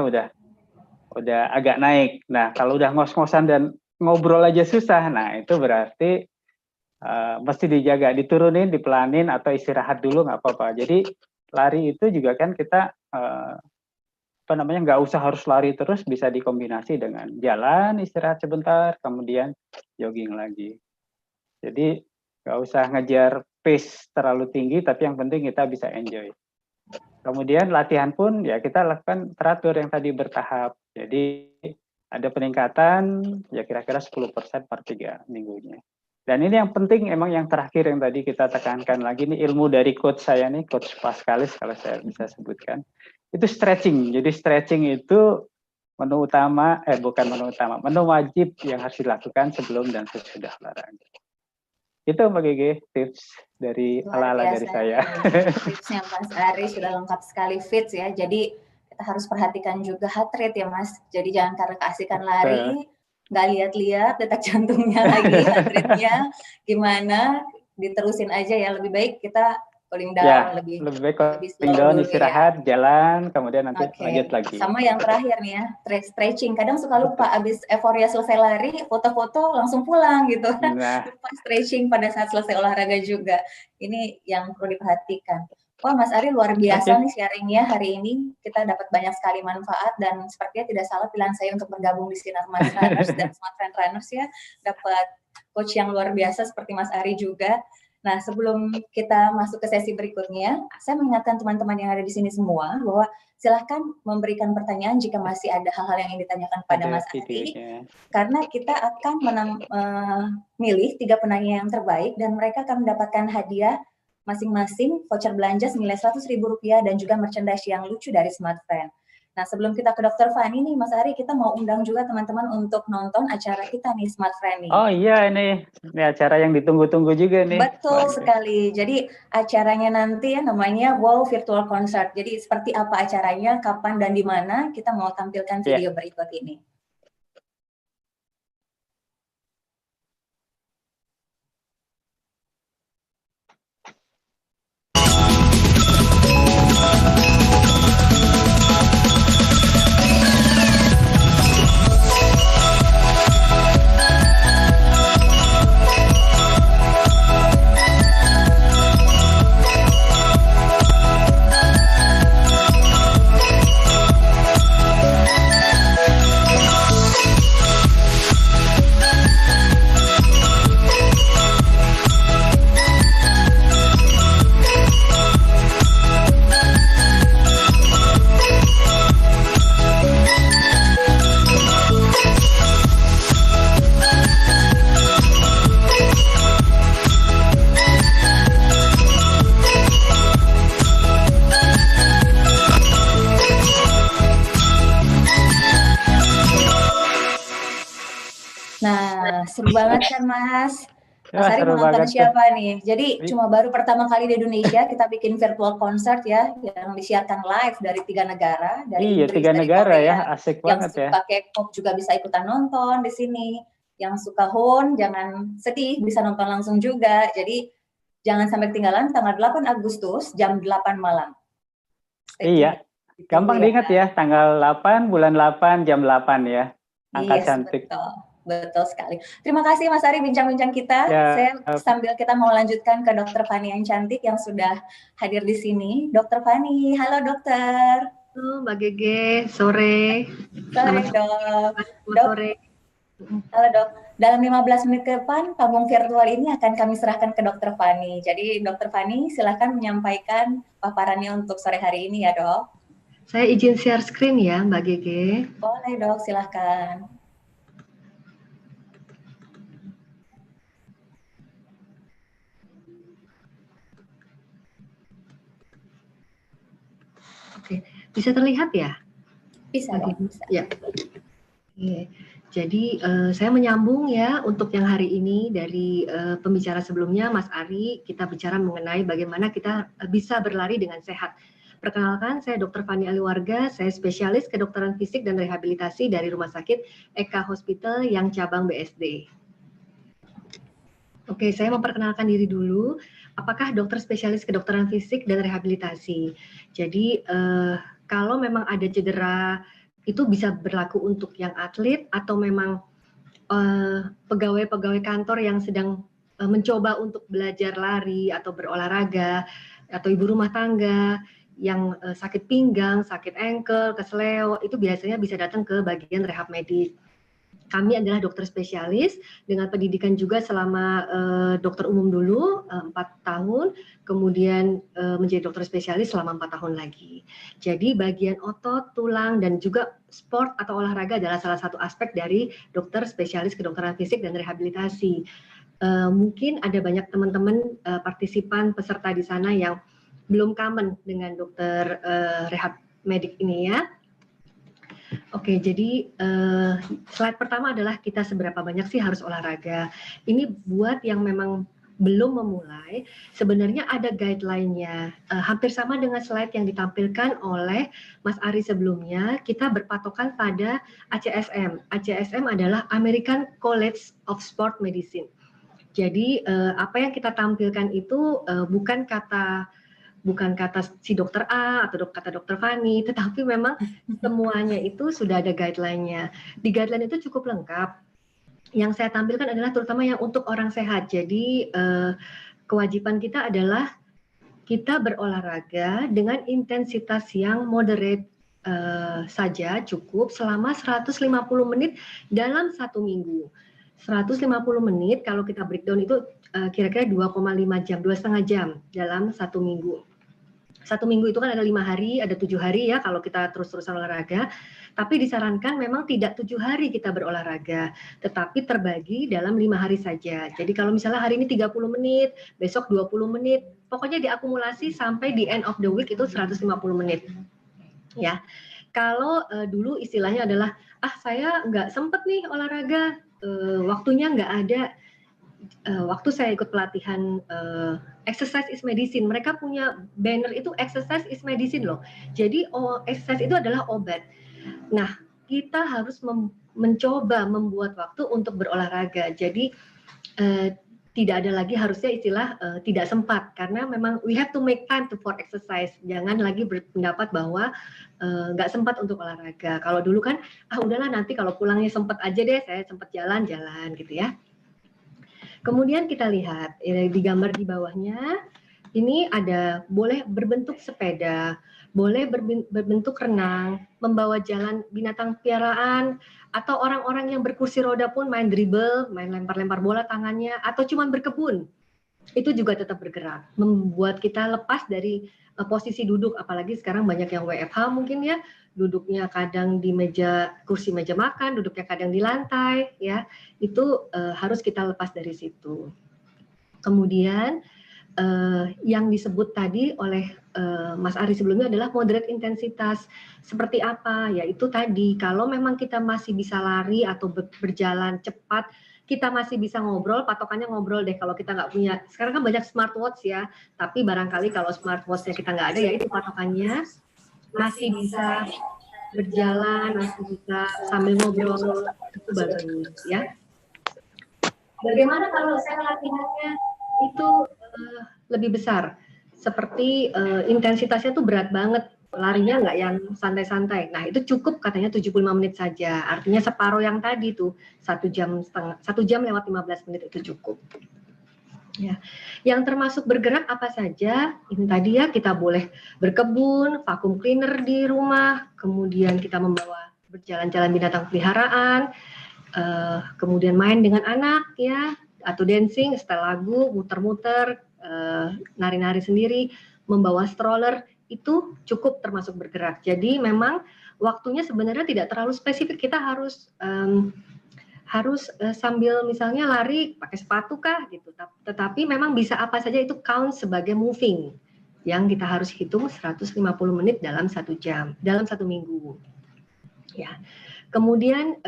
udah agak naik. Nah, kalau udah ngos-ngosan dan ngobrol aja susah, nah itu berarti mesti dijaga, diturunin, dipelanin, atau istirahat dulu nggak apa-apa. Jadi lari itu juga kan kita nggak usah harus lari terus, bisa dikombinasi dengan jalan, istirahat sebentar, kemudian jogging lagi. Jadi nggak usah ngejar pace terlalu tinggi, tapi yang penting kita bisa enjoy. Kemudian latihan pun ya kita lakukan teratur yang tadi bertahap. Jadi ada peningkatan ya kira-kira 10% per 3 minggunya. Dan ini yang penting, emang yang terakhir yang tadi kita tekankan lagi, ini ilmu dari coach saya nih, Coach Pascalis kalau saya bisa sebutkan. Itu stretching. Jadi stretching itu menu wajib yang harus dilakukan sebelum dan sesudah olahraga. Itu Mbak Gege, tips dari ala-ala dari saya. Tipsnya Mas Ari sudah lengkap sekali, fits ya. Jadi kita harus perhatikan juga heart rate ya Mas. Jadi jangan karena keasikan lari, nggak lihat-lihat detak jantungnya lagi, heart rate-nya gimana, diterusin aja ya. Lebih baik kita cooling down, ya, lebih baik cooling down, istirahat, ya. Jalan, kemudian nanti lanjut lagi. Sama yang terakhir nih ya, stretching. Kadang suka lupa, abis euforia selesai lari, foto-foto langsung pulang gitu. Nah. Lupa stretching pada saat selesai olahraga juga. Ini yang perlu diperhatikan. Wah Mas Ari luar biasa nih sharingnya hari ini. Kita dapat banyak sekali manfaat dan sepertinya tidak salah pilihan saya untuk bergabung di Sinarmas Runners dan Smart Friend Runners ya. Dapat coach yang luar biasa seperti Mas Ari juga. Nah, sebelum kita masuk ke sesi berikutnya, saya mengingatkan teman-teman yang ada di sini semua bahwa silahkan memberikan pertanyaan jika masih ada hal-hal yang ingin ditanyakan pada Mas Ari, karena kita akan memilih 3 penanya yang terbaik dan mereka akan mendapatkan hadiah masing-masing voucher belanja senilai Rp100.000 dan juga merchandise yang lucu dari Smart Friend. Nah, sebelum kita ke Dr. Fani nih, Mas Ari, kita mau undang juga teman-teman untuk nonton acara kita nih, Smart Friend nih. Oh iya, ini acara yang ditunggu-tunggu juga nih. Betul sekali. Jadi acaranya nanti ya namanya Wow Virtual Concert. Jadi seperti apa acaranya, kapan dan di mana, kita mau tampilkan video berikut ini. Seru banget kan Mas? Mas Ari mau nonton siapa nih? Jadi cuma baru pertama kali di Indonesia kita bikin virtual concert ya, yang disiarkan live dari 3 negara. Dari Inggris, 3 negara Korea, ya, asik banget ya. Yang suka K-pop juga bisa ikutan nonton di sini. Yang suka Hon, jangan sedih, bisa nonton langsung juga. Jadi jangan sampai ketinggalan tanggal 8 Agustus jam 8 malam. Iya, gampang diingat ya, tanggal 8 bulan 8 jam 8 ya. Angka cantik. Betul sekali. Terima kasih Mas Ari bincang-bincang kita. Saya sambil kita mau lanjutkan ke Dr. Fani yang cantik yang sudah hadir di sini. Dr. Fani, halo dokter. Halo Mbak Gege, sore. Sore dok. Sore. Halo dok. Dalam 15 menit ke depan, panggung virtual ini akan kami serahkan ke Dr. Fani. Jadi Dr. Fani silahkan menyampaikan paparannya untuk sore hari ini ya dok. Saya izin share screen ya Mbak Gege. Boleh dok, silahkan. Oke, bisa terlihat ya? Bisa, bisa. Ya. Oke. Jadi saya menyambung ya untuk yang hari ini dari pembicara sebelumnya Mas Ari, kita bicara mengenai bagaimana kita bisa berlari dengan sehat. Perkenalkan, saya Dr. Fani Aliwarga, saya spesialis kedokteran fisik dan rehabilitasi dari Rumah Sakit Eka Hospital yang cabang BSD. Oke, saya memperkenalkan diri dulu. Apakah dokter spesialis kedokteran fisik dan rehabilitasi? Jadi kalau memang ada cedera itu bisa berlaku untuk yang atlet atau memang pegawai-pegawai kantor yang sedang mencoba untuk belajar lari atau berolahraga, atau ibu rumah tangga yang sakit pinggang, sakit ankle, kesleo, itu biasanya bisa datang ke bagian rehab medik. Kami adalah dokter spesialis dengan pendidikan juga selama dokter umum dulu 4 tahun, kemudian menjadi dokter spesialis selama 4 tahun lagi. Jadi bagian otot, tulang, dan juga sport atau olahraga adalah salah satu aspek dari dokter spesialis kedokteran fisik dan rehabilitasi. Mungkin ada banyak teman-teman partisipan peserta di sana yang belum common dengan dokter rehab medik ini ya. Oke, jadi slide pertama adalah kita seberapa banyak sih harus olahraga. Ini buat yang memang belum memulai, sebenarnya ada guideline-nya. Hampir sama dengan slide yang ditampilkan oleh Mas Ari sebelumnya, kita berpatokan pada ACSM. ACSM adalah American College of Sport Medicine. Jadi apa yang kita tampilkan itu bukan kata si dokter A atau kata dokter Fani, tetapi memang semuanya itu sudah ada guideline-nya. Di guideline itu cukup lengkap. Yang saya tampilkan adalah terutama yang untuk orang sehat. Jadi kewajiban kita adalah kita berolahraga dengan intensitas yang moderate saja cukup selama 150 menit dalam 1 minggu. 150 menit kalau kita breakdown itu kira-kira 2,5 jam, 2,5 jam dalam 1 minggu. 1 minggu itu kan ada 5 hari, ada 7 hari ya kalau kita terus-terusan olahraga. Tapi disarankan memang tidak 7 hari kita berolahraga, tetapi terbagi dalam 5 hari saja. Jadi kalau misalnya hari ini 30 menit, besok 20 menit, pokoknya diakumulasi sampai di end of the week itu 150 menit. Ya, kalau dulu istilahnya adalah, saya nggak sempet nih olahraga, waktunya nggak ada. Waktu saya ikut pelatihan exercise is medicine, mereka punya banner itu exercise is medicine loh. Jadi exercise itu adalah obat. Nah, kita harus mencoba membuat waktu untuk berolahraga. Jadi tidak ada lagi harusnya istilah tidak sempat, karena memang we have to make time for exercise. Jangan lagi berpendapat bahwa nggak sempat untuk olahraga. Kalau dulu kan, udahlah nanti kalau pulangnya sempat aja deh, saya sempat jalan-jalan gitu ya. Kemudian kita lihat di gambar di bawahnya, ini ada boleh berbentuk sepeda, boleh berbentuk renang, membawa jalan binatang piaraan, atau orang-orang yang berkursi roda pun main dribble, main lempar-lempar bola tangannya, atau cuma berkebun. Itu juga tetap bergerak, membuat kita lepas dari posisi duduk, apalagi sekarang banyak yang WFH mungkin ya, duduknya kadang di kursi meja makan, duduknya kadang di lantai, ya itu harus kita lepas dari situ. Kemudian yang disebut tadi oleh Mas Ari sebelumnya adalah moderate intensitas. Seperti apa? Yaitu tadi, kalau memang kita masih bisa lari atau berjalan cepat, kita masih bisa ngobrol, patokannya ngobrol deh kalau kita nggak punya. Sekarang kan banyak smartwatch ya, tapi barangkali kalau smartwatch-nya kita nggak ada, ya itu patokannya masih bisa berjalan, masih bisa sambil ngobrol, itu bagus ya. Bagaimana kalau saya latihannya itu lebih besar, seperti intensitasnya tuh berat banget, larinya nggak yang santai-santai. Nah itu cukup katanya 75 menit saja, artinya separuh yang tadi tuh 1 jam lewat 15 menit itu cukup. Ya, yang termasuk bergerak apa saja? Ini tadi ya, kita boleh berkebun, vacuum cleaner di rumah, kemudian kita membawa berjalan-jalan binatang peliharaan, kemudian main dengan anak ya, atau dancing, setel lagu, muter-muter, nari-nari sendiri, membawa stroller, itu cukup termasuk bergerak. Jadi memang waktunya sebenarnya tidak terlalu spesifik, kita harus sambil misalnya lari pakai sepatu kah gitu, tetapi memang bisa apa saja itu count sebagai moving yang kita harus hitung 150 menit dalam 1 jam, dalam 1 minggu. Ya. Kemudian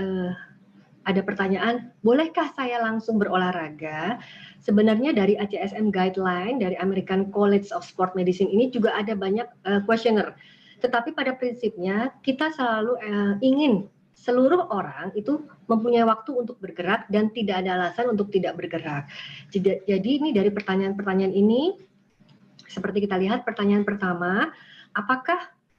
ada pertanyaan, bolehkah saya langsung berolahraga? Sebenarnya dari ACSM guideline dari American College of Sport Medicine ini juga ada banyak questionnaire. Tetapi pada prinsipnya kita selalu ingin seluruh orang itu mempunyai waktu untuk bergerak dan tidak ada alasan untuk tidak bergerak. Jadi ini dari pertanyaan-pertanyaan ini, seperti kita lihat pertanyaan pertama, apakah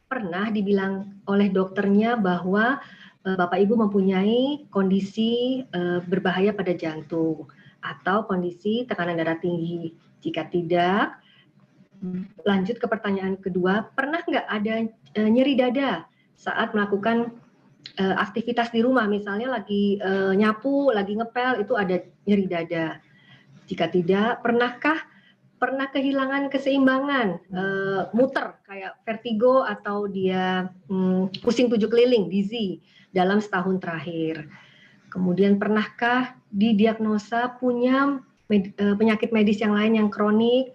pernah dibilang oleh dokternya bahwa Bapak Ibu mempunyai kondisi berbahaya pada jantung atau kondisi tekanan darah tinggi? Jika tidak, lanjut ke pertanyaan kedua, pernah nggak ada nyeri dada saat melakukan aktivitas di rumah, misalnya lagi nyapu, lagi ngepel, itu ada nyeri dada? Jika tidak, pernah kehilangan keseimbangan, muter kayak vertigo atau dia pusing 7 keliling, dizzy dalam setahun terakhir? Kemudian pernahkah didiagnosa punya penyakit medis yang lain yang kronik?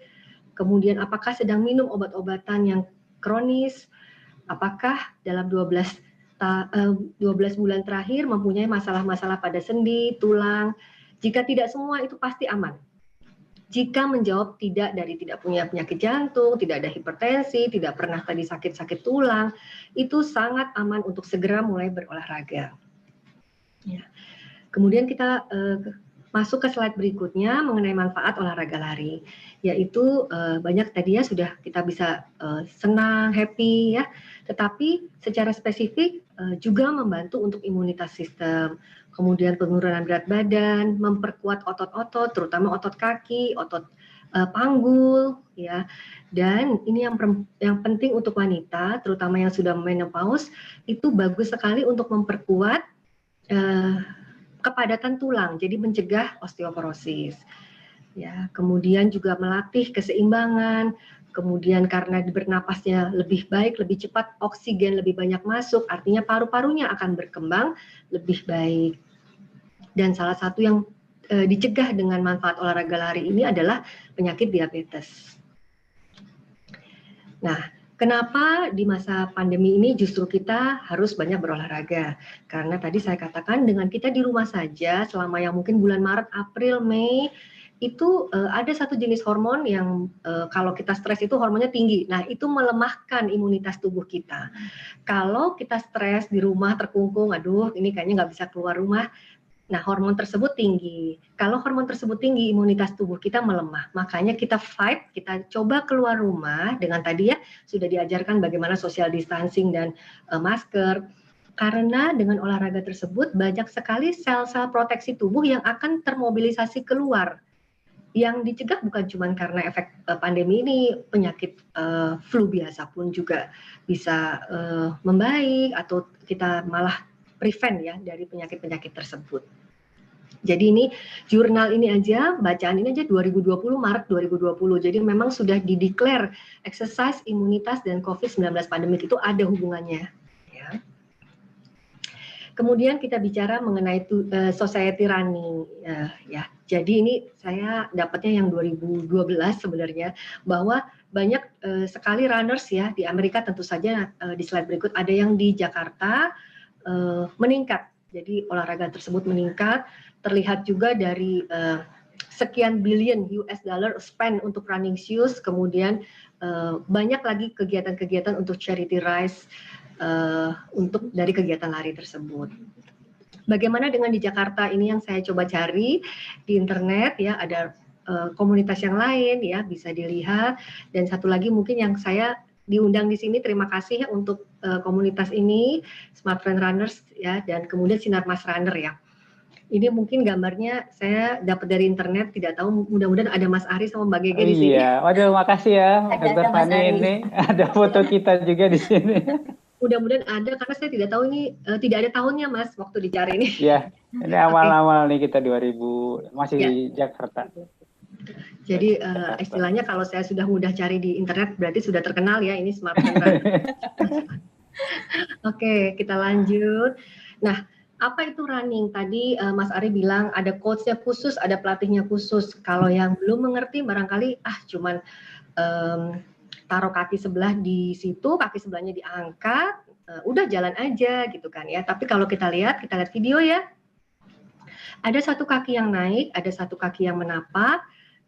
Kemudian apakah sedang minum obat-obatan yang kronis? Apakah dalam 12 bulan terakhir mempunyai masalah-masalah pada sendi, tulang? Jika tidak semua itu pasti aman. Jika menjawab tidak punya penyakit jantung, tidak ada hipertensi, tidak pernah tadi sakit-sakit tulang, itu sangat aman untuk segera mulai berolahraga. Ya. Kemudian kita masuk ke slide berikutnya mengenai manfaat olahraga lari, yaitu banyak tadi ya sudah kita bisa senang, happy ya, tetapi secara spesifik juga membantu untuk imunitas sistem, kemudian penurunan berat badan, memperkuat otot-otot, terutama otot kaki, otot panggul ya. Dan ini yang penting untuk wanita, terutama yang sudah menopause, itu bagus sekali untuk memperkuat kepadatan tulang, jadi mencegah osteoporosis. Ya, kemudian juga melatih keseimbangan, kemudian karena bernapasnya lebih baik, lebih cepat, oksigen lebih banyak masuk, artinya paru-parunya akan berkembang lebih baik. Dan salah satu yang dicegah dengan manfaat olahraga lari ini adalah penyakit diabetes. Nah, kenapa di masa pandemi ini justru kita harus banyak berolahraga? Karena tadi saya katakan dengan kita di rumah saja selama yang mungkin bulan Maret, April, Mei, itu ada satu jenis hormon yang kalau kita stres itu hormonnya tinggi. Nah, itu melemahkan imunitas tubuh kita. Kalau kita stres di rumah terkungkung, aduh ini kayaknya nggak bisa keluar rumah. Nah, hormon tersebut tinggi. Kalau hormon tersebut tinggi, imunitas tubuh kita melemah. Makanya kita fight, kita coba keluar rumah dengan tadi ya, sudah diajarkan bagaimana social distancing dan masker. Karena dengan olahraga tersebut, banyak sekali sel-sel proteksi tubuh yang akan termobilisasi keluar. Yang dicegah bukan cuma karena efek pandemi ini, penyakit flu biasa pun juga bisa membaik, atau kita malah prevent ya dari penyakit-penyakit tersebut. Jadi ini jurnal ini aja, bacaan ini aja 2020, Maret 2020. Jadi memang sudah dideklar exercise, imunitas, dan COVID-19 pandemik itu ada hubungannya. Ya. Kemudian kita bicara mengenai society running. Ya. Jadi ini saya dapatnya yang 2012 sebenarnya, bahwa banyak sekali runners ya di Amerika, tentu saja di slide berikut ada yang di Jakarta, meningkat. Jadi olahraga tersebut meningkat, terlihat juga dari sekian billion US dollar spend untuk running shoes, kemudian banyak lagi kegiatan-kegiatan untuk charity race untuk dari kegiatan lari tersebut. Bagaimana dengan di Jakarta ini yang saya coba cari di internet ya, ada komunitas yang lain ya bisa dilihat, dan satu lagi mungkin yang saya diundang di sini, terima kasih ya untuk komunitas ini, Smart Friend Runners ya, dan kemudian Sinarmas Runner ya. Ini mungkin gambarnya saya dapat dari internet, tidak tahu, mudah-mudahan ada Mas Ari sama Mbak Gege di sini. Iya, waduh makasih ya Dr. Fani, ini ada foto kita juga di sini. Mudah-mudahan ada, karena saya tidak tahu ini, tidak ada tahunnya Mas waktu dicari ini. Iya, ini awal-awal nih kita 2000, masih ya. Di Jakarta. Jadi istilahnya kalau saya sudah mudah cari di internet berarti sudah terkenal ya ini Smart Friend. Oke, kita lanjut. Nah, apa itu running? Tadi Mas Ari bilang ada coachnya khusus, ada pelatihnya khusus. Kalau yang belum mengerti barangkali cuman taruh kaki sebelah di situ, kaki sebelahnya diangkat, udah jalan aja gitu kan ya. Tapi kalau kita lihat video ya, ada satu kaki yang naik, ada satu kaki yang menapak.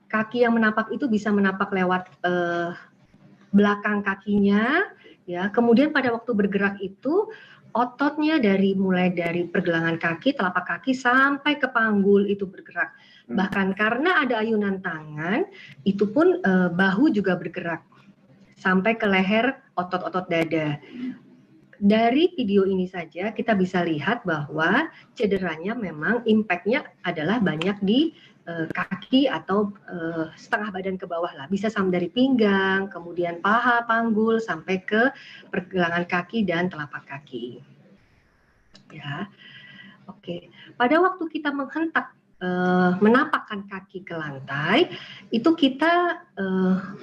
Kaki yang menapak itu bisa menapak lewat belakang kakinya, ya. Kemudian pada waktu bergerak itu ototnya mulai dari pergelangan kaki, telapak kaki sampai ke panggul itu bergerak. Bahkan karena ada ayunan tangan, itu pun bahu juga bergerak. sampai ke leher otot-otot dada. Dari video ini saja kita bisa lihat bahwa cederanya memang impact-nya adalah banyak di kaki atau setengah badan ke bawah lah. Bisa sampai dari pinggang, kemudian paha, panggul, sampai ke pergelangan kaki dan telapak kaki. Ya, oke. Pada waktu kita menghentak, menapakkan kaki ke lantai, itu kita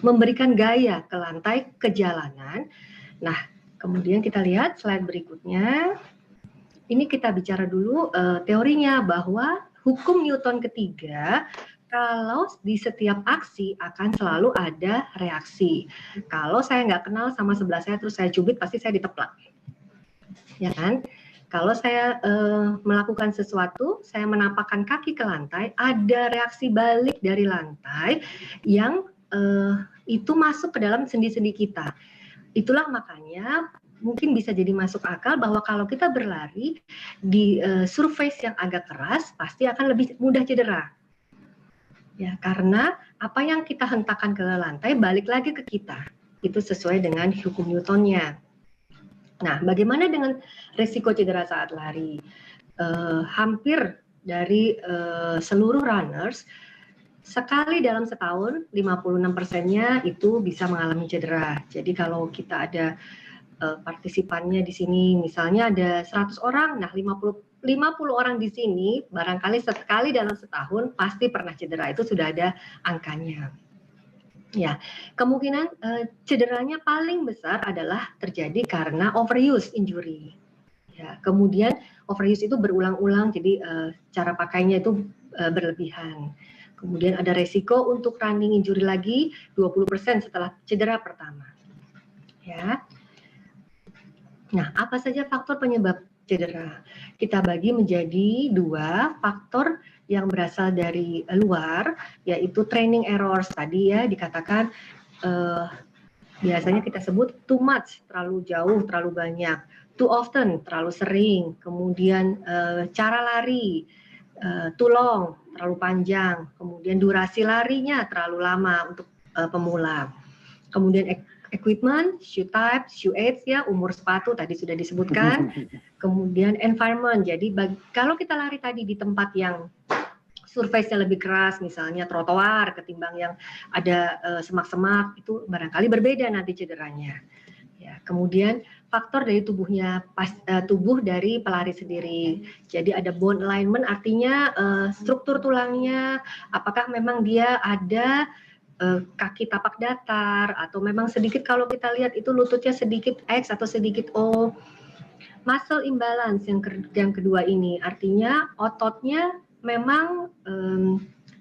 memberikan gaya ke lantai ke jalanan. Nah, kemudian kita lihat slide berikutnya. Ini kita bicara dulu teorinya bahwa hukum Newton ketiga, kalau di setiap aksi akan selalu ada reaksi. Kalau saya nggak kenal sama sebelah saya terus saya cubit, pasti saya diteplak. Ya kan? Kalau saya melakukan sesuatu, saya menapakkan kaki ke lantai, ada reaksi balik dari lantai yang itu masuk ke dalam sendi-sendi kita. Itulah makanya mungkin bisa jadi masuk akal bahwa kalau kita berlari di surface yang agak keras, pasti akan lebih mudah cedera. Ya, karena apa yang kita hentakkan ke lantai balik lagi ke kita. Itu sesuai dengan hukum Newtonnya. Nah, bagaimana dengan resiko cedera saat lari? Hampir dari seluruh runners, sekali dalam setahun 56%-nya itu bisa mengalami cedera. Jadi kalau kita ada partisipannya di sini, misalnya ada 100 orang, nah 50 orang di sini barangkali sekali dalam setahun pasti pernah cedera, itu sudah ada angkanya. Ya, kemungkinan cederanya paling besar adalah terjadi karena overuse injury. Ya, kemudian overuse itu berulang-ulang, jadi cara pakainya itu berlebihan. Kemudian ada resiko untuk running injury lagi 20% setelah cedera pertama. Ya. Nah, apa saja faktor penyebab cedera? Kita bagi menjadi 2 faktor yang berasal dari luar, yaitu training errors tadi ya, dikatakan biasanya kita sebut too much, terlalu jauh, terlalu banyak, too often, terlalu sering, kemudian cara lari, too long, terlalu panjang, kemudian durasi larinya terlalu lama untuk pemula, kemudian equipment, shoe type, shoe age ya, umur sepatu tadi sudah disebutkan, kemudian environment. Jadi kalau kita lari tadi di tempat yang surface-nya lebih keras, misalnya trotoar ketimbang yang ada semak-semak, itu barangkali berbeda nanti cederanya. Ya, kemudian faktor dari tubuhnya, tubuh dari pelari sendiri. Jadi ada bone alignment, artinya struktur tulangnya, apakah memang dia ada kaki tapak datar, atau memang sedikit kalau kita lihat itu lututnya sedikit X atau sedikit O. Muscle imbalance yang kedua ini, artinya ototnya memang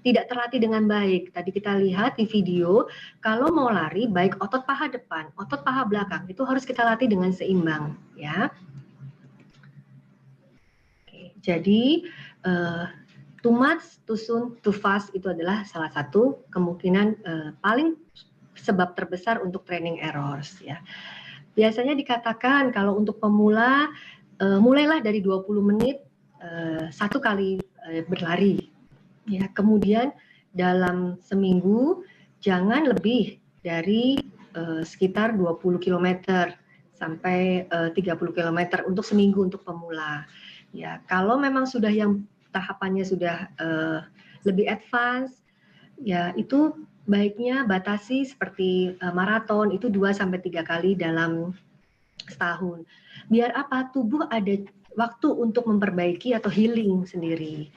tidak terlatih dengan baik. Tadi kita lihat di video, kalau mau lari, baik otot paha depan, otot paha belakang, itu harus kita latih dengan seimbang. Ya. Oke, jadi, too much, too soon, too fast itu adalah salah satu kemungkinan paling sebab terbesar untuk training errors. Ya. Biasanya dikatakan kalau untuk pemula, mulailah dari 20 menit, 1 kali berlari. Ya, kemudian dalam seminggu jangan lebih dari sekitar 20 km sampai 30 km untuk seminggu untuk pemula. Ya, kalau memang sudah yang tahapannya sudah lebih advance, ya itu baiknya batasi seperti maraton itu 2 sampai 3 kali dalam setahun. Biar apa? Tubuh ada waktu untuk memperbaiki atau healing sendiri.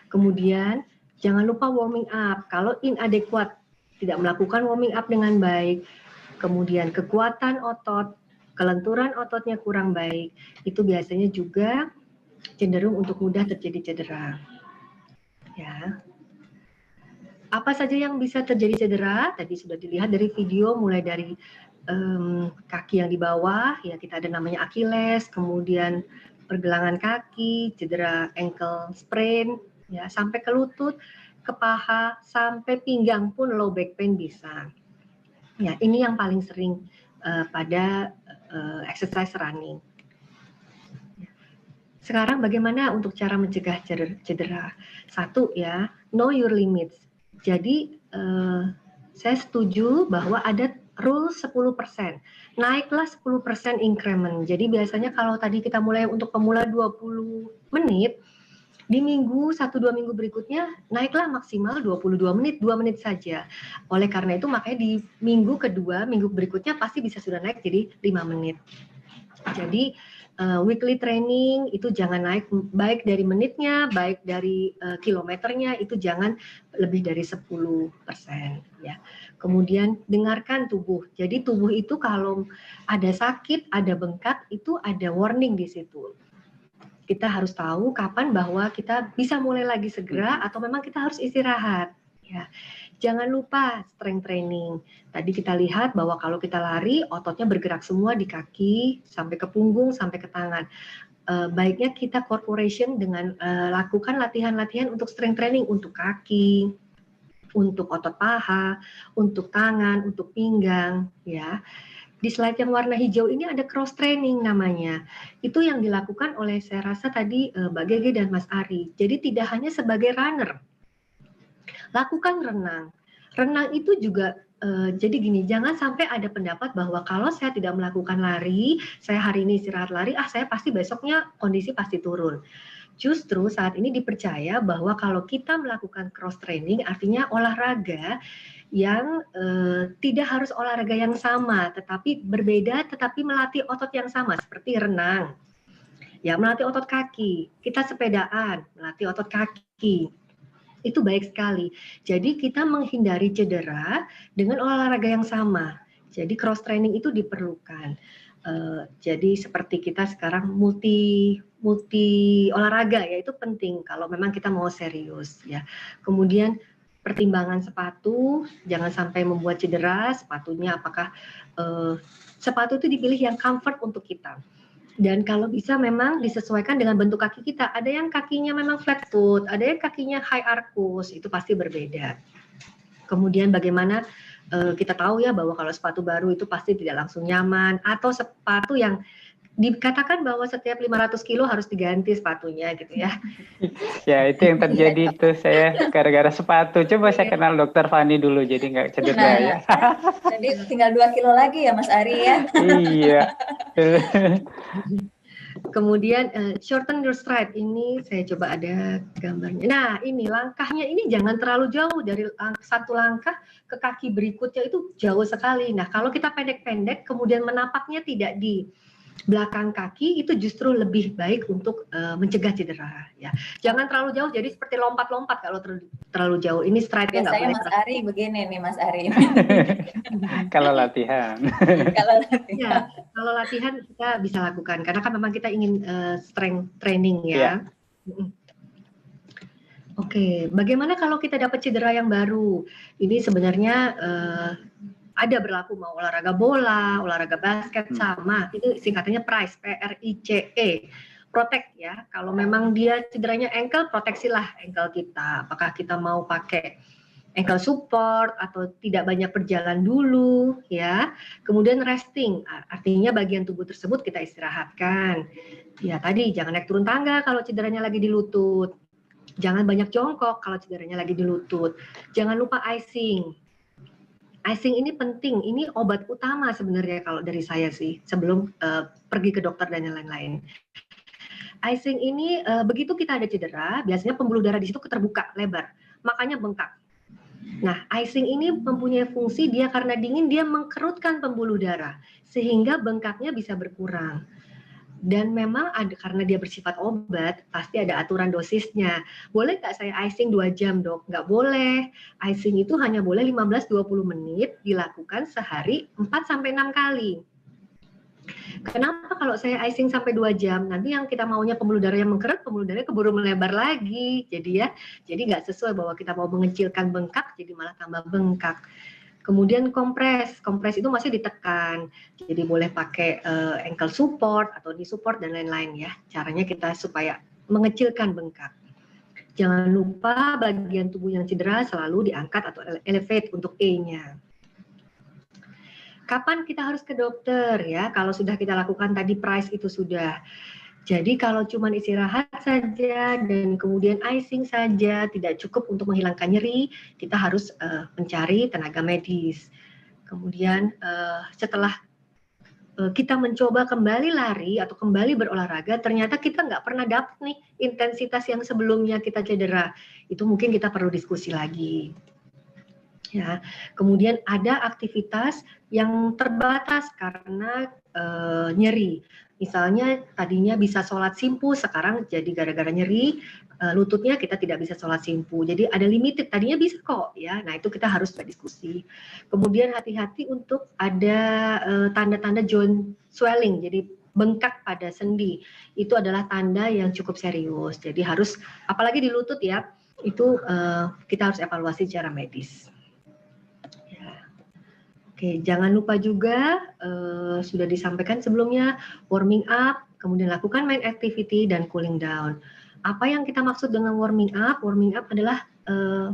Kemudian jangan lupa warming up. Kalau inadequate, tidak melakukan warming up dengan baik, kemudian kekuatan otot, kelenturan ototnya kurang baik, itu biasanya juga cenderung untuk mudah terjadi cedera. Ya. Apa saja yang bisa terjadi cedera? Tadi sudah dilihat dari video, mulai dari kaki yang di bawah, ya kita ada namanya Achilles, kemudian pergelangan kaki, cedera ankle sprain, ya sampai ke lutut, ke paha, sampai pinggang pun low back pain bisa. Ya, ini yang paling sering pada exercise running. Sekarang bagaimana untuk cara mencegah cedera? 1 ya, know your limits. Jadi saya setuju bahwa ada rule 10%. Naiklah 10% increment. Jadi biasanya kalau tadi kita mulai untuk pemula 20 menit, di 1-2 minggu berikutnya naiklah maksimal 22 menit, 2 menit saja. Oleh karena itu makanya di minggu kedua, minggu berikutnya pasti bisa sudah naik jadi 5 menit. Jadi weekly training itu jangan naik baik dari menitnya, baik dari kilometernya, itu jangan lebih dari 10% ya. Kemudian dengarkan tubuh. Jadi tubuh itu kalau ada sakit, ada bengkak, itu ada warning di situ. Kita harus tahu kapan bahwa kita bisa mulai lagi segera atau memang kita harus istirahat ya. Jangan lupa strength training. Tadi kita lihat bahwa kalau kita lari, ototnya bergerak semua di kaki, sampai ke punggung, sampai ke tangan. Baiknya kita corporation dengan lakukan latihan-latihan untuk strength training untuk kaki, untuk otot paha, untuk tangan, untuk pinggang, ya. Di slide yang warna hijau ini ada cross training namanya. Itu yang dilakukan oleh saya rasa tadi Mbak Gege dan Mas Ari. Jadi tidak hanya sebagai runner. Lakukan renang. Renang itu juga jadi gini, jangan sampai ada pendapat bahwa kalau saya tidak melakukan lari, saya hari ini istirahat lari, saya pasti besoknya kondisi pasti turun. Justru saat ini dipercaya bahwa kalau kita melakukan cross training, artinya olahraga yang tidak harus olahraga yang sama, tetapi berbeda, tetapi melatih otot yang sama, seperti renang. Ya, melatih otot kaki, kita sepedaan, melatih otot kaki. Itu baik sekali. Jadi kita menghindari cedera dengan olahraga yang sama. Jadi cross training itu diperlukan. Jadi seperti kita sekarang multi olahraga ya, itu penting kalau memang kita mau serius ya. Kemudian pertimbangan sepatu, jangan sampai membuat cedera sepatunya. Apakah sepatu itu dipilih yang comfort untuk kita. Dan kalau bisa memang disesuaikan dengan bentuk kaki kita. Ada yang kakinya memang flat foot, ada yang kakinya high arcus, itu pasti berbeda. Kemudian bagaimana kita tahu ya bahwa kalau sepatu baru itu pasti tidak langsung nyaman, atau sepatu yang dikatakan bahwa setiap 500 kilo harus diganti sepatunya gitu ya. Ya, itu yang terjadi itu saya gara-gara sepatu. Coba saya kenal Dokter Fani dulu jadi nggak cedera ya. Jadi tinggal 2 kilo lagi ya Mas Ari ya. Iya. Kemudian shorten your stride, ini saya coba ada gambarnya. Nah ini langkahnya ini jangan terlalu jauh dari satu langkah ke kaki berikutnya, itu jauh sekali. Nah kalau kita pendek-pendek kemudian menapaknya tidak di belakang kaki, itu justru lebih baik untuk mencegah cedera ya. Jangan terlalu jauh, jadi seperti lompat-lompat kalau terlalu jauh. Ini stride-nya nggak boleh. Mas Ari begini nih Mas Ari. Kalau latihan. Ya, kalau latihan kita bisa lakukan karena kan memang kita ingin strength training ya. Oke, bagaimana kalau kita dapat cedera yang baru? Ini sebenarnya ada berlaku mau olahraga bola, olahraga basket sama, itu singkatannya PRICE, PRICE, protect ya. Kalau memang dia cederanya ankle, proteksilah ankle kita. Apakah kita mau pakai ankle support atau tidak banyak berjalan dulu ya. Kemudian resting, artinya bagian tubuh tersebut kita istirahatkan. Ya tadi jangan naik turun tangga kalau cederanya lagi di lutut. Jangan banyak jongkok kalau cederanya lagi di lutut. Jangan lupa icing. Icing ini penting, ini obat utama sebenarnya kalau dari saya sih, sebelum pergi ke dokter dan yang lain-lain. Icing ini begitu kita ada cedera, biasanya pembuluh darah di situ terbuka lebar, makanya bengkak. Nah, icing ini mempunyai fungsi, dia karena dingin dia mengkerutkan pembuluh darah sehingga bengkaknya bisa berkurang. Dan memang ada, karena dia bersifat obat, pasti ada aturan dosisnya. Boleh nggak saya icing 2 jam dok? Nggak boleh. Icing itu hanya boleh 15-20 menit, dilakukan sehari 4-6 kali. Kenapa kalau saya icing sampai 2 jam? Nanti yang kita maunya pembuluh darah yang mengkerut, pembuluh darahnya keburu melebar lagi. Jadi nggak sesuai bahwa kita mau mengecilkan bengkak, jadi malah tambah bengkak. Kemudian kompres itu masih ditekan. Jadi boleh pakai ankle support atau knee support dan lain-lain ya. Caranya kita supaya mengecilkan bengkak. Jangan lupa bagian tubuh yang cedera selalu diangkat atau elevate untuk E-nya. Kapan kita harus ke dokter ya? Kalau sudah kita lakukan tadi PRICE itu sudah. Jadi kalau cuma istirahat saja dan kemudian icing saja tidak cukup untuk menghilangkan nyeri, kita harus mencari tenaga medis. Kemudian setelah kita mencoba kembali lari atau kembali berolahraga, ternyata kita nggak pernah dapat nih intensitas yang sebelumnya kita cedera. Itu mungkin kita perlu diskusi lagi. Ya, kemudian ada aktivitas yang terbatas karena nyeri. Misalnya tadinya bisa sholat simpu, sekarang jadi gara-gara nyeri lututnya kita tidak bisa sholat simpu. Jadi ada limited, tadinya bisa kok ya. Nah itu kita harus berdiskusi. Kemudian hati-hati untuk ada tanda-tanda joint swelling, jadi bengkak pada sendi. Itu adalah tanda yang cukup serius. Jadi harus, apalagi di lutut ya, itu kita harus evaluasi secara medis. Oke, jangan lupa juga sudah disampaikan sebelumnya warming up, kemudian lakukan main activity dan cooling down. Apa yang kita maksud dengan warming up? Warming up adalah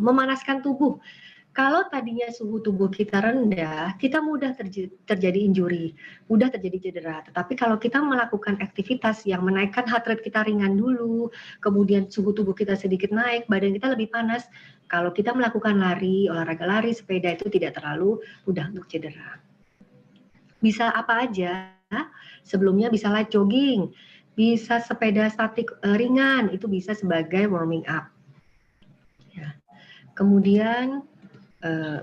memanaskan tubuh. Kalau tadinya suhu tubuh kita rendah, kita mudah terjadi injury, mudah terjadi cedera. Tetapi kalau kita melakukan aktivitas yang menaikkan heart rate kita ringan dulu, kemudian suhu tubuh kita sedikit naik, badan kita lebih panas. Kalau kita melakukan lari, olahraga lari, sepeda itu tidak terlalu mudah untuk cedera. Bisa apa aja? Sebelumnya bisa light jogging, bisa sepeda statik ringan, itu bisa sebagai warming up. Ya. Kemudian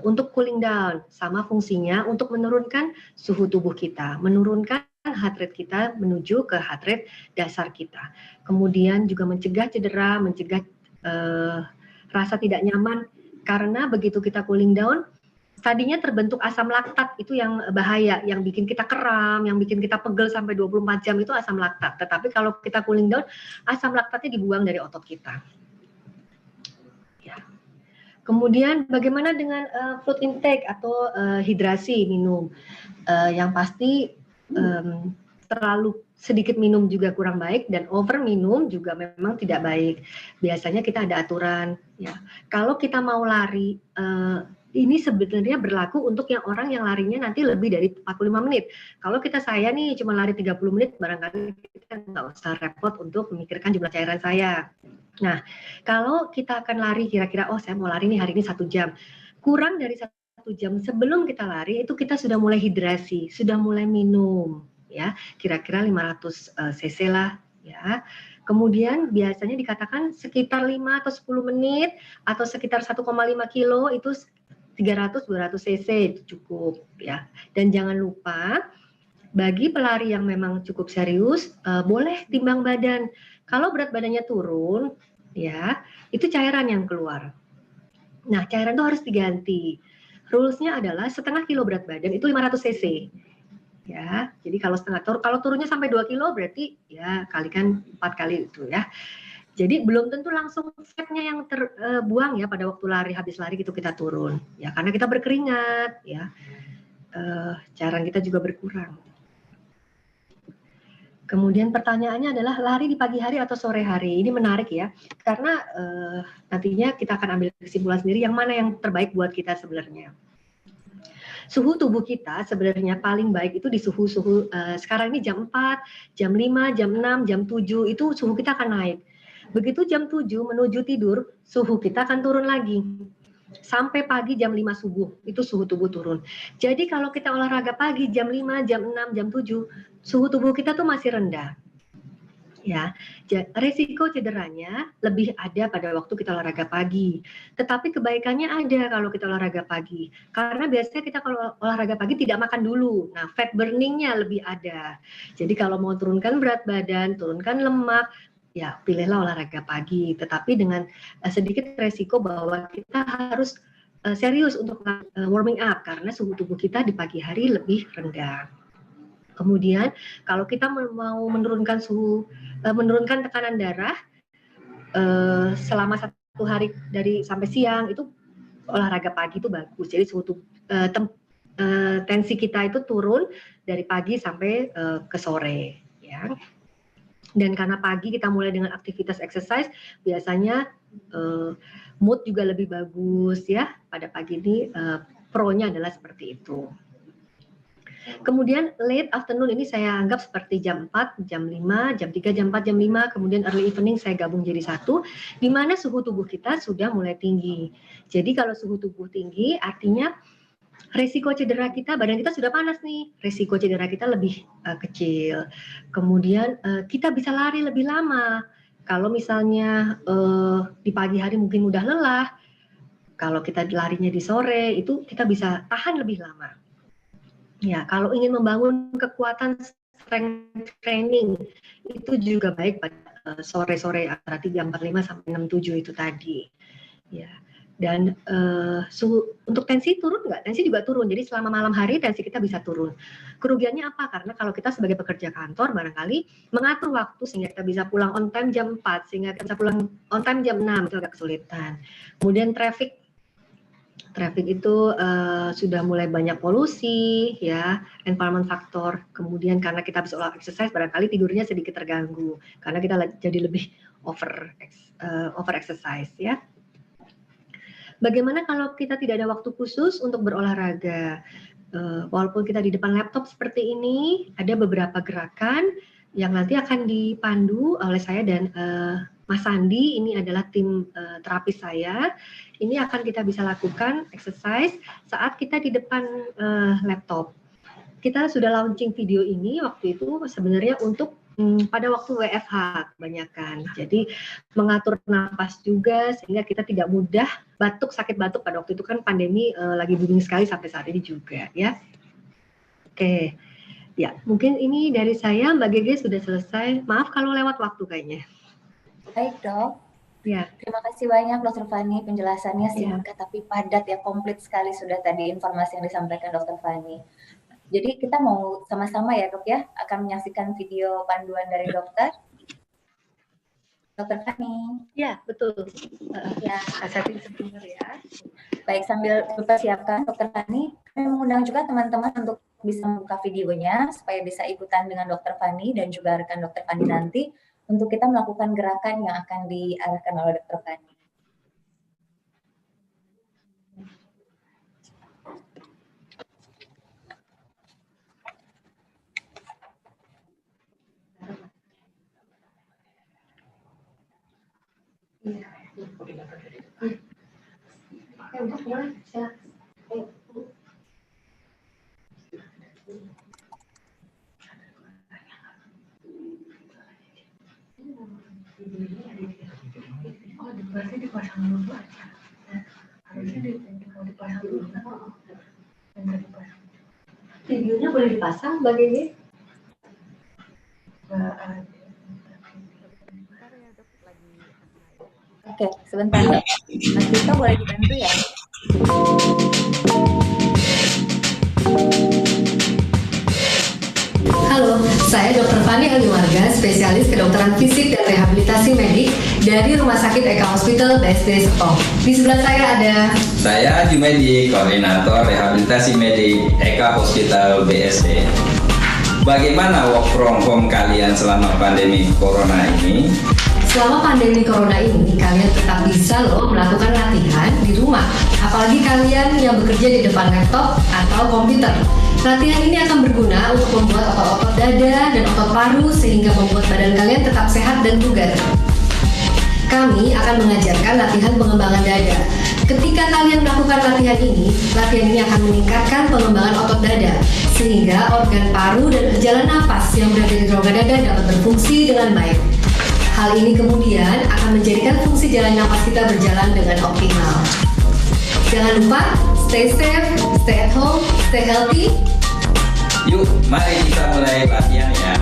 untuk cooling down, sama fungsinya untuk menurunkan suhu tubuh kita, menurunkan heart rate kita menuju ke heart rate dasar kita. Kemudian juga mencegah cedera, mencegah rasa tidak nyaman, karena begitu kita cooling down, tadinya terbentuk asam laktat, itu yang bahaya, yang bikin kita kram, yang bikin kita pegel sampai 24 jam itu asam laktat. Tetapi kalau kita cooling down, asam laktatnya dibuang dari otot kita. Ya. Kemudian bagaimana dengan fluid intake atau hidrasi minum? Yang pasti terlalu sedikit minum juga kurang baik, dan over minum juga memang tidak baik. Biasanya kita ada aturan ya. Kalau kita mau lari, ini sebenarnya berlaku untuk yang orang yang larinya nanti lebih dari 45 menit. Kalau saya nih cuma lari 30 menit, barangkali kita nggak usah repot untuk memikirkan jumlah cairan saya. Nah, kalau kita akan lari kira-kira, oh saya mau lari nih hari ini 1 jam. Kurang dari 1 jam sebelum kita lari, itu kita sudah mulai hidrasi, sudah mulai minum. Ya, kira-kira 500 cc lah ya. Kemudian biasanya dikatakan sekitar 5 atau 10 menit atau sekitar 1,5 kilo itu 300-200 cc itu cukup ya. Dan jangan lupa bagi pelari yang memang cukup serius boleh timbang badan. Kalau berat badannya turun ya, itu cairan yang keluar. Nah, cairan itu harus diganti. Rules-nya adalah setengah kilo berat badan itu 500 cc. Ya, jadi kalau kalau turunnya sampai 2 kilo berarti ya kalikan 4 kali itu ya. Jadi belum tentu langsung fatnya yang terbuang ya pada waktu lari, habis lari gitu kita turun ya, karena kita berkeringat ya, cairan kita juga berkurang. Kemudian pertanyaannya adalah lari di pagi hari atau sore hari. Ini menarik ya, karena nantinya kita akan ambil kesimpulan sendiri yang mana yang terbaik buat kita sebenarnya. Suhu tubuh kita sebenarnya paling baik itu di suhu-suhu sekarang ini jam 4, jam 5, jam 6, jam 7 itu suhu kita akan naik. Begitu jam 7 menuju tidur, suhu kita akan turun lagi. Sampai pagi jam 5 subuh, itu suhu tubuh turun. Jadi kalau kita olahraga pagi jam 5, jam 6, jam 7, suhu tubuh kita tuh masih rendah. Ya, resiko cederanya lebih ada pada waktu kita olahraga pagi. Tetapi kebaikannya ada kalau kita olahraga pagi. Karena biasanya kita kalau olahraga pagi tidak makan dulu. Nah, fat burningnya lebih ada. Jadi kalau mau turunkan berat badan, turunkan lemak, ya pilihlah olahraga pagi. Tetapi dengan sedikit resiko bahwa kita harus serius untuk warming up karena suhu tubuh kita di pagi hari lebih rendah. Kemudian kalau kita mau menurunkan menurunkan tekanan darah selama 1 hari dari sampai siang, itu olahraga pagi itu bagus. Jadi tensi kita itu turun dari pagi sampai ke sore ya. Dan karena pagi kita mulai dengan aktivitas exercise, biasanya mood juga lebih bagus ya. Pada pagi ini pro-nya adalah seperti itu. Kemudian late afternoon ini saya anggap seperti jam 4, jam 5, jam 3, jam 4, jam 5, kemudian early evening saya gabung jadi satu, di mana suhu tubuh kita sudah mulai tinggi. Jadi kalau suhu tubuh tinggi artinya resiko cedera kita, badan kita sudah panas nih, resiko cedera kita lebih kecil. Kemudian kita bisa lari lebih lama. Kalau misalnya di pagi hari mungkin mudah lelah, kalau kita larinya di sore itu kita bisa tahan lebih lama. Ya, kalau ingin membangun kekuatan strength training itu juga baik pada sore-sore antara 3:45 sampai 6:07 itu tadi. Ya. Dan untuk tensi turun nggak? Tensi juga turun. Jadi selama malam hari tensi kita bisa turun. Kerugiannya apa? Karena kalau kita sebagai pekerja kantor barangkali mengatur waktu sehingga kita bisa pulang on time jam 4, sehingga kita bisa pulang on time jam 6 itu agak kesulitan. Kemudian traffic itu sudah mulai banyak polusi, ya, environment factor. Kemudian karena kita bisa olahraga exercise, barangkali tidurnya sedikit terganggu karena kita jadi lebih over exercise, ya. Bagaimana kalau kita tidak ada waktu khusus untuk berolahraga? Walaupun kita di depan laptop seperti ini, ada beberapa gerakan yang nanti akan dipandu oleh saya dan Mas Sandi. Ini adalah tim terapis saya. Ini akan kita bisa lakukan exercise saat kita di depan laptop. Kita sudah launching video ini waktu itu sebenarnya untuk pada waktu WFH kebanyakan. Jadi mengatur napas juga sehingga kita tidak mudah sakit batuk pada waktu itu kan pandemi lagi booming sekali sampai saat ini juga, ya. Oke. Ya, mungkin ini dari saya. Mbak Gege sudah selesai. Maaf kalau lewat waktu kayaknya. Baik, Dok. Ya. Terima kasih banyak Dr. Fani, penjelasannya singkat tapi padat ya, komplit sekali sudah tadi informasi yang disampaikan Dr. Fani. Jadi kita mau sama-sama ya Dok ya, akan menyaksikan video panduan dari dokter. Dr. Fani. Ya, betul. Ya, setting sebentar ya. Baik, sambil dipersiapkan Dr. Fani, kami mengundang juga teman-teman untuk bisa membuka videonya supaya bisa ikutan dengan Dr. Fani dan juga rekan Dr. Fani nanti untuk kita melakukan gerakan yang akan diarahkan oleh Dr. Fani. Berarti dipasang dulu aja. Harusnya dipasang dulu. Videonya boleh dipasang, Mbak Gege? Oke, sebentar. Mas Tito boleh dibantu ya? Halo, saya Dr. Fani Aliwarga, spesialis kedokteran fisik dan rehabilitasi medik dari Rumah Sakit Eka Hospital BSD Serpong. Di sebelah saya ada saya Jumedi, koordinator rehabilitasi medik Eka Hospital BSD. Bagaimana work from home kalian selama pandemi corona ini? Selama pandemi corona ini, kalian tetap bisa loh melakukan latihan di rumah. Apalagi kalian yang bekerja di depan laptop atau komputer. Latihan ini akan berguna untuk membuat otot-otot dada dan otot paru sehingga membuat badan kalian tetap sehat dan bugar. Kami akan mengajarkan latihan pengembangan dada. Ketika kalian melakukan latihan ini akan meningkatkan pengembangan otot dada sehingga organ paru dan jalan napas yang berada di rongga dada dapat berfungsi dengan baik. Hal ini kemudian akan menjadikan fungsi jalan napas kita berjalan dengan optimal. Jangan lupa, stay safe, stay at home, stay healthy. Yuk, mari kita mulai latihan ya.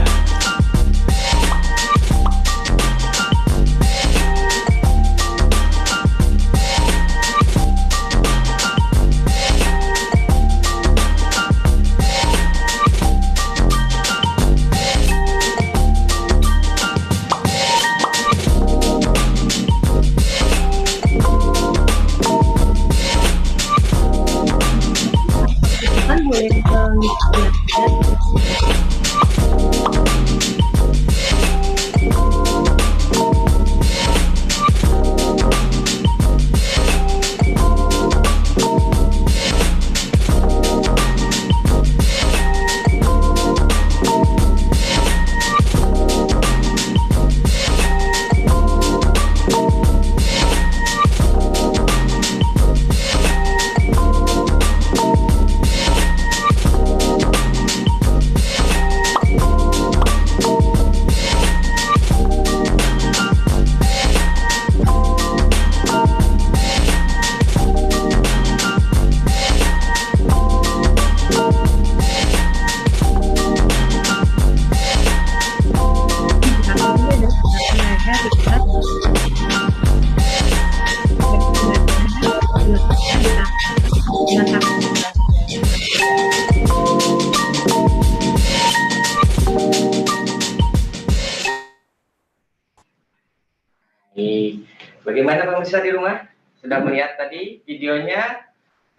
pemirsa di rumah sudah melihat tadi videonya.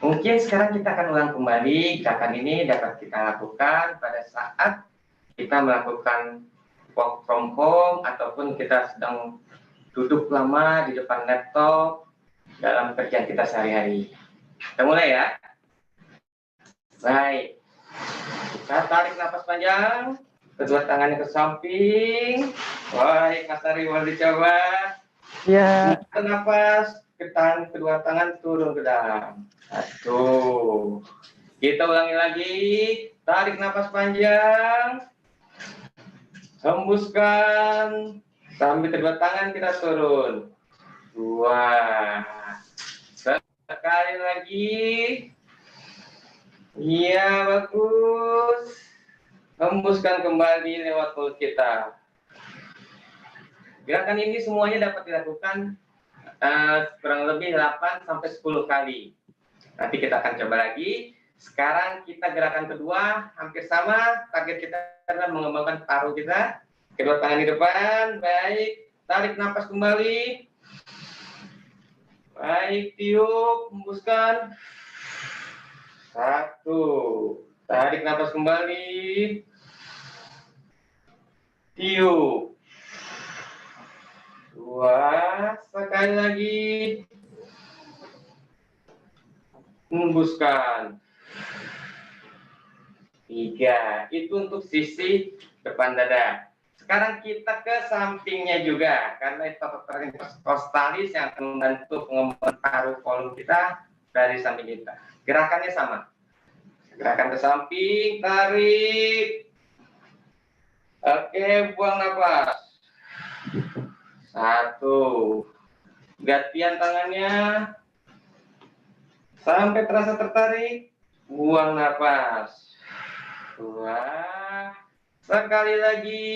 Mungkin sekarang kita akan ulang kembali gerakan ini dapat kita lakukan pada saat kita melakukan work from home ataupun kita sedang duduk lama di depan laptop dalam kerjaan kita sehari-hari. Kita mulai ya. Baik. Kita tarik nafas panjang, kedua tangannya ke samping. Baik, Mas Ari boleh dicoba. Ya. Nafas, tahan kedua tangan turun ke dalam. 1. Kita ulangi lagi. Tarik nafas panjang. Hembuskan sambil kedua tangan kita turun. 2. Sekali lagi. Iya, bagus. Hembuskan kembali lewat mulut kita. Gerakan ini semuanya dapat dilakukan kurang lebih 8 sampai 10 kali. Nanti kita akan coba lagi. Sekarang kita gerakan kedua hampir sama. Target kita adalah mengembangkan paru kita. Kedua tangan di depan. Baik. Tarik nafas kembali. Baik, tiup, hembuskan. 1. Tarik nafas kembali. Tiup. 2. Sekali lagi. Hembuskan. 3. Itu untuk sisi depan dada. Sekarang kita ke sampingnya juga, karena itu interkostalis yang akan membantu pengembangan paru volume kita dari samping kita. Gerakannya sama. Gerakan ke samping, tarik. Oke, buang nafas. 1. Gantian tangannya. Sampai terasa tertarik. Buang nafas. 2. Sekali lagi.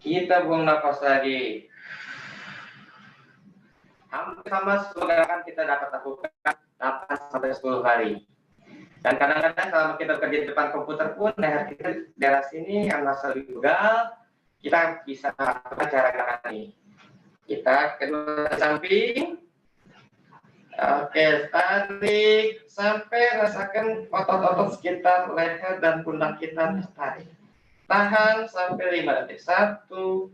Kita buang nafas lagi. Hampir sama semua gerakan kita dapat lakukan 8 sampai 10 kali. Dan kadang-kadang kalau kita bekerja di depan komputer pun leher kita di daerah sini yang merasa lebih pegal, kita bisa melakukan cara gerakan ini. Kita kedua samping. Oke, tarik sampai rasakan otot-otot sekitar leher dan pundak kita tertarik. Tahan sampai 5 detik. 1, 2,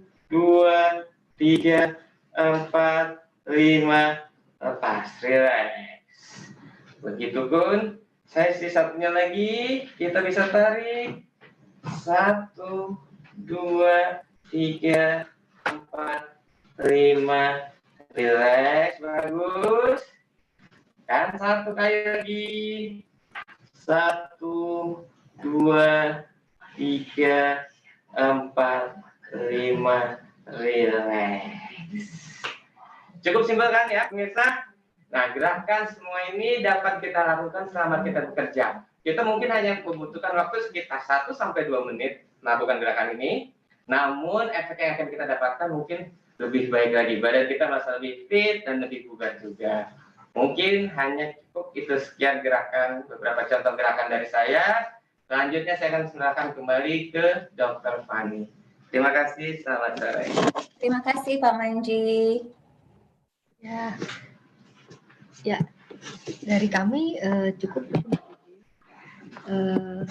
3, 4, 5, lepas, relax. Begitupun sesi satunya lagi, kita bisa tarik. 1, 2, 3, 4, 5, relax, bagus. Dan 1 kali lagi. 1, 2, 3, 4, 5, relax. Cukup simpel kan ya pemirsa? Nah, gerakan semua ini dapat kita lakukan selama kita bekerja. Kita mungkin hanya membutuhkan waktu sekitar 1 sampai 2 menit melakukan gerakan ini. Namun efek yang akan kita dapatkan mungkin lebih baik lagi. Badan kita merasa lebih fit dan lebih bugar juga. Mungkin hanya cukup itu sekian gerakan, beberapa contoh gerakan dari saya. Selanjutnya saya akan serahkan kembali ke Dr. Fani. Terima kasih, selamat sore. Terima kasih Pak Manji. Ya, dari kami cukup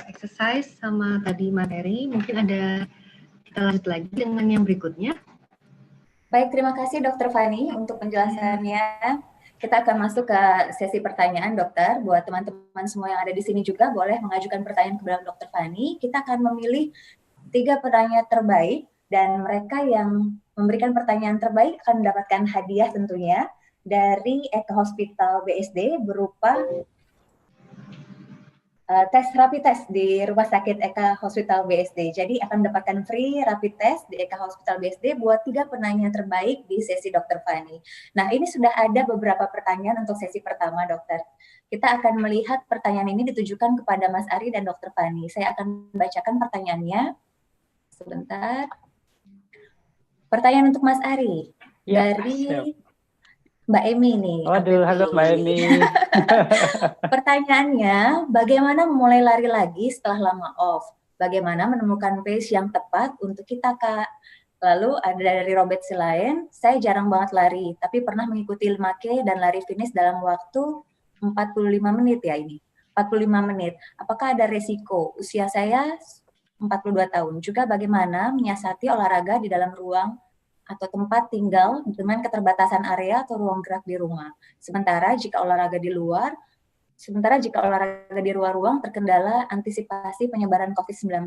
exercise sama tadi materi. Mungkin ada kita lanjut lagi dengan yang berikutnya. Baik, terima kasih Dr. Fani untuk penjelasannya. Kita akan masuk ke sesi pertanyaan, dokter. Buat teman-teman semua yang ada di sini juga boleh mengajukan pertanyaan kepada Dr. Fani. Kita akan memilih 3 pertanyaan terbaik dan mereka yang memberikan pertanyaan terbaik akan mendapatkan hadiah tentunya dari Eka Hospital BSD berupa rapid test di Rumah Sakit Eka Hospital BSD. Jadi akan mendapatkan free rapid test di Eka Hospital BSD buat 3 penanya terbaik di sesi Dr. Fani. Nah, ini sudah ada beberapa pertanyaan untuk sesi pertama, dokter. Kita akan melihat pertanyaan ini ditujukan kepada Mas Ari dan Dr. Fani. Saya akan bacakan pertanyaannya. Sebentar. Pertanyaan untuk Mas Ari. Ya, dari siap. Mbak Emi nih. Waduh, halo Mbak Emi. Pertanyaannya, bagaimana memulai lari lagi setelah lama off? Bagaimana menemukan pace yang tepat untuk kita, Kak? Lalu ada dari Robert Silain, saya jarang banget lari, tapi pernah mengikuti 5K dan lari finish dalam waktu 45 menit ya ini. 45 menit. Apakah ada resiko? Usia saya 42 tahun. Juga bagaimana menyiasati olahraga di dalam ruang atau tempat tinggal dengan keterbatasan area atau ruang gerak di rumah. Sementara jika olahraga di luar ruang terkendala antisipasi penyebaran COVID-19,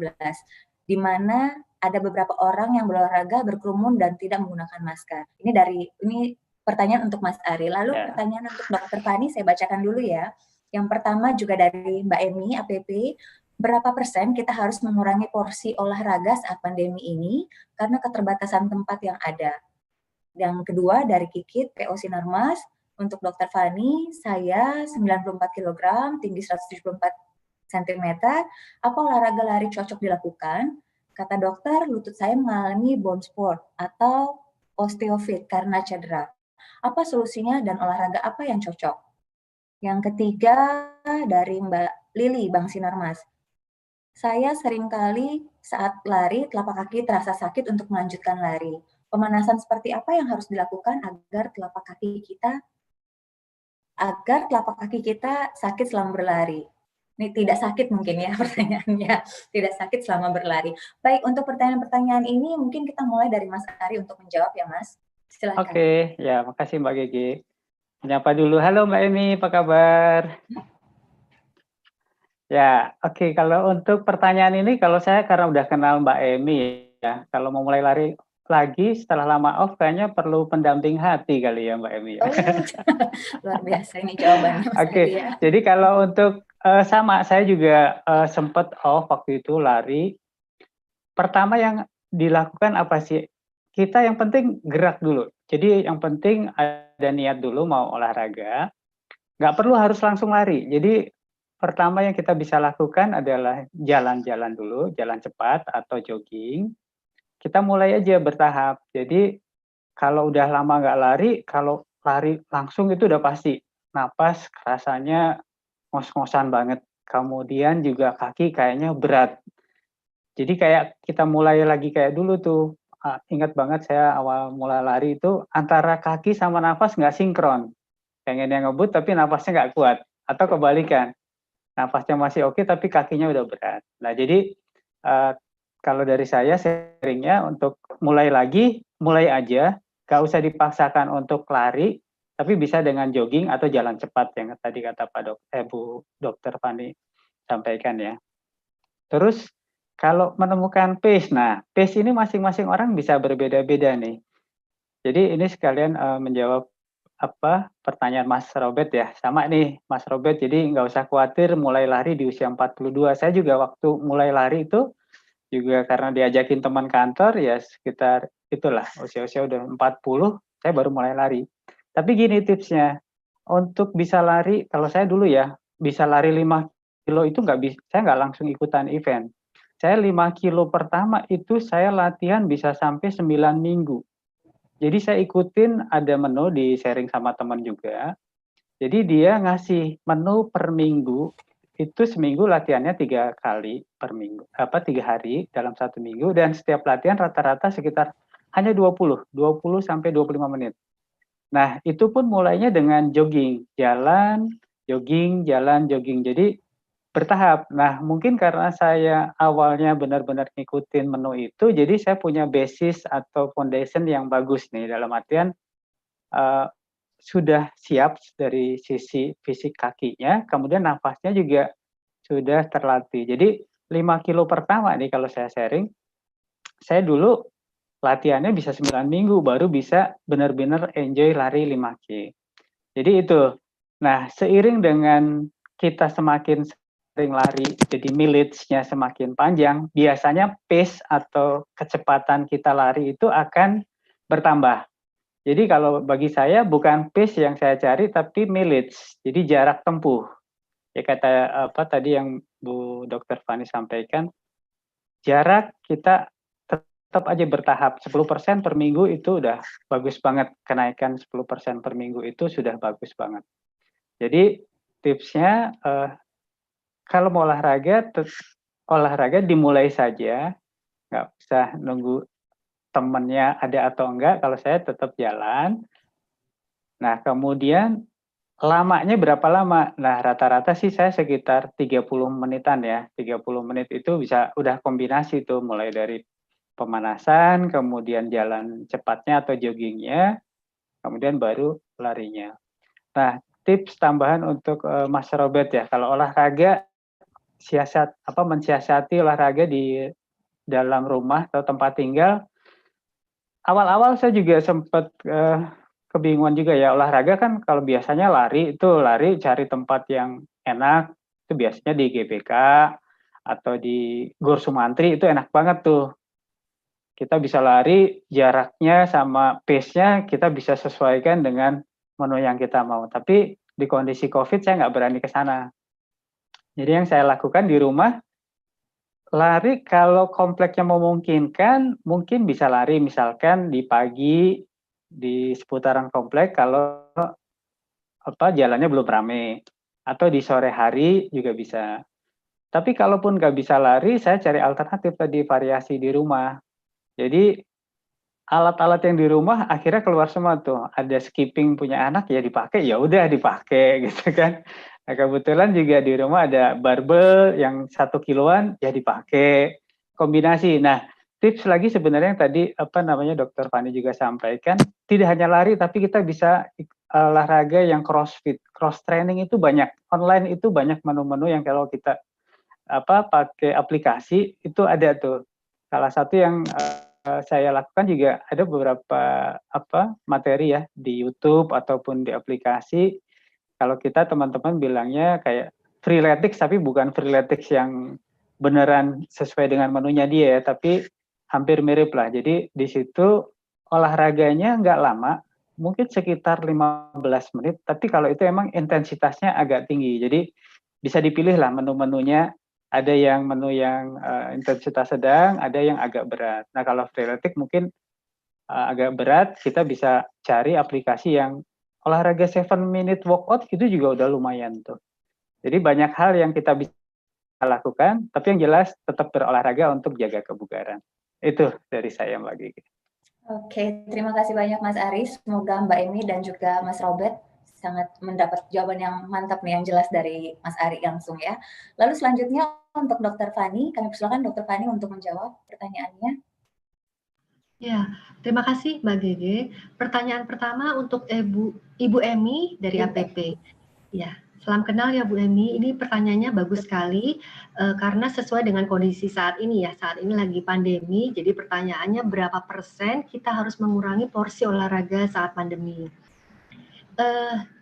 di mana ada beberapa orang yang berolahraga berkerumun dan tidak menggunakan masker. Ini pertanyaan untuk Mas Ari. Lalu pertanyaan untuk Dr. Fani saya bacakan dulu ya. Yang pertama juga dari Mbak Emi, APP. Berapa persen kita harus mengurangi porsi olahraga saat pandemi ini karena keterbatasan tempat yang ada? Yang kedua dari Kikit, PO Sinarmas. Untuk Dr. Fani, saya 94 kg, tinggi 174 cm. Apa olahraga lari cocok dilakukan? Kata dokter, lutut saya mengalami bone sport atau osteofit karena cedera. Apa solusinya dan olahraga apa yang cocok? Yang ketiga dari Mbak Lili, Bang Sinarmas. Saya seringkali saat lari, telapak kaki terasa sakit untuk melanjutkan lari. Pemanasan seperti apa yang harus dilakukan agar telapak kaki kita sakit selama berlari? Ini tidak sakit mungkin ya pertanyaannya, tidak sakit selama berlari. Baik, untuk pertanyaan-pertanyaan ini mungkin kita mulai dari Mas Ari untuk menjawab ya Mas. Silakan. Oke, ya makasih Mbak Gigi. Menyapa dulu, halo Mbak Emi, apa kabar? Ya, oke. Kalau untuk pertanyaan ini, kalau saya karena udah kenal Mbak Emi ya, kalau mau mulai lari lagi setelah lama off, kayaknya perlu pendamping hati kali ya Mbak Emi. Oh, luar biasa ini jawabannya Mas Oke, Ari ya. jadi kalau untuk sama, saya juga sempat off waktu itu lari. Pertama yang dilakukan apa sih? Kita yang penting gerak dulu. Jadi yang penting ada niat dulu mau olahraga. Nggak perlu harus langsung lari. Jadi pertama yang kita bisa lakukan adalah jalan-jalan dulu, jalan cepat atau jogging. Kita mulai aja bertahap. Jadi kalau udah lama nggak lari, kalau lari langsung itu udah pasti napas rasanya ngos-ngosan banget. Kemudian juga kaki kayaknya berat. Jadi kayak kita mulai lagi kayak dulu tuh. Ingat banget saya awal mulai lari itu antara kaki sama nafas nggak sinkron. Pengennya ngebut tapi nafasnya nggak kuat. Atau kebalikan. Nafasnya masih oke tapi kakinya udah berat. Nah jadi kalau dari saya seringnya untuk mulai lagi, mulai aja. Gak usah dipaksakan untuk lari, tapi bisa dengan jogging atau jalan cepat yang tadi kata Bu Dokter Fani sampaikan ya. Terus kalau menemukan pace, nah pace ini masing-masing orang bisa berbeda-beda nih. Jadi ini sekalian menjawab pertanyaan Mas Robert ya. Sama nih Mas Robert, jadi nggak usah khawatir mulai lari di usia 42. Saya juga waktu mulai lari itu juga karena diajakin teman kantor ya sekitar itulah usia-usia udah 40 saya baru mulai lari. Tapi gini tipsnya, untuk bisa lari kalau saya dulu ya bisa lari 5 kilo itu saya nggak langsung ikutan event. Saya 5 kilo pertama itu saya latihan bisa sampai 9 minggu. Jadi saya ikutin ada menu di sharing sama teman juga. Jadi dia ngasih menu per minggu. Itu seminggu latihannya 3 kali per minggu, 3 hari dalam 1 minggu, dan setiap latihan rata-rata sekitar hanya 20 sampai 25 menit. Nah, itu pun mulainya dengan jogging, jalan, jogging. Jadi bertahap. Nah, mungkin karena saya awalnya benar-benar ngikutin menu itu, jadi saya punya basis atau foundation yang bagus nih, dalam artian sudah siap dari sisi fisik kakinya, kemudian nafasnya juga sudah terlatih. Jadi 5 kilo pertama nih kalau saya sharing, saya dulu latihannya bisa 9 minggu, baru bisa benar-benar enjoy lari 5K. Jadi itu. Nah, seiring dengan kita semakin sering lari, jadi mileage-nya semakin panjang, biasanya pace atau kecepatan kita lari itu akan bertambah. Jadi kalau bagi saya bukan pace yang saya cari, tapi mileage, jadi jarak tempuh. Ya kata tadi yang Bu Dr. Fani sampaikan, jarak kita tetap aja bertahap. 10% per minggu itu udah bagus banget. Kenaikan 10% per minggu itu sudah bagus banget. Jadi tipsnya kalau mau olahraga dimulai saja, nggak usah nunggu temennya ada atau enggak, kalau saya tetap jalan. Nah, kemudian lamanya berapa lama? Nah, rata-rata sih saya sekitar 30 menitan ya. 30 menit itu bisa udah kombinasi tuh, mulai dari pemanasan, kemudian jalan cepatnya atau joggingnya, kemudian baru larinya. Nah, tips tambahan untuk Mas Robert ya, kalau olahraga mensiasati olahraga di dalam rumah atau tempat tinggal. Awal-awal saya juga sempat kebingungan juga ya, olahraga kan kalau biasanya lari cari tempat yang enak, itu biasanya di GBK atau di Gor Sumantri, itu enak banget tuh. Kita bisa lari, jaraknya sama pace-nya kita bisa sesuaikan dengan menu yang kita mau. Tapi di kondisi COVID saya nggak berani ke sana. Jadi yang saya lakukan di rumah, lari kalau kompleknya memungkinkan, mungkin bisa lari misalkan di pagi di seputaran komplek kalau jalannya belum rame, atau di sore hari juga bisa. Tapi kalaupun nggak bisa lari, saya cari alternatif tadi, variasi di rumah. Jadi alat-alat yang di rumah akhirnya keluar semua tuh. Ada skipping punya anak ya dipakai, ya udah dipakai gitu kan. Nah, kebetulan juga di rumah ada barbel yang 1 kiloan ya dipakai, kombinasi. Nah, tips lagi sebenarnya yang tadi Dr. Fani juga sampaikan, tidak hanya lari tapi kita bisa olahraga yang crossfit, cross training itu banyak. Online itu banyak menu-menu yang kalau kita pakai aplikasi itu ada tuh. Salah satu yang saya lakukan juga ada beberapa materi ya di YouTube ataupun di aplikasi. Kalau kita teman-teman bilangnya kayak freeletics, tapi bukan freeletics yang beneran sesuai dengan menunya dia ya, tapi hampir mirip lah. Jadi di situ olahraganya nggak lama, mungkin sekitar 15 menit, tapi kalau itu emang intensitasnya agak tinggi. Jadi bisa dipilih lah menu-menunya, ada yang menu yang intensitas sedang, ada yang agak berat. Nah kalau freeletics mungkin agak berat, kita bisa cari aplikasi yang olahraga 7-minute workout itu juga udah lumayan tuh. Jadi banyak hal yang kita bisa lakukan, tapi yang jelas tetap berolahraga untuk jaga kebugaran. Itu dari saya Mbak Gigi. Oke, terima kasih banyak Mas Ari. Semoga Mbak Emi dan juga Mas Robert sangat mendapat jawaban yang mantap nih, yang jelas dari Mas Ari langsung ya. Lalu selanjutnya untuk Dr. Fani, kami persilakan Dr. Fani untuk menjawab pertanyaannya. Ya, terima kasih Mbak Gege. Pertanyaan pertama untuk Ibu Emi dari APP. Ya, salam kenal ya Bu Emi. Ini pertanyaannya bagus sekali karena sesuai dengan kondisi saat ini ya. Saat ini lagi pandemi, jadi pertanyaannya berapa persen kita harus mengurangi porsi olahraga saat pandemi.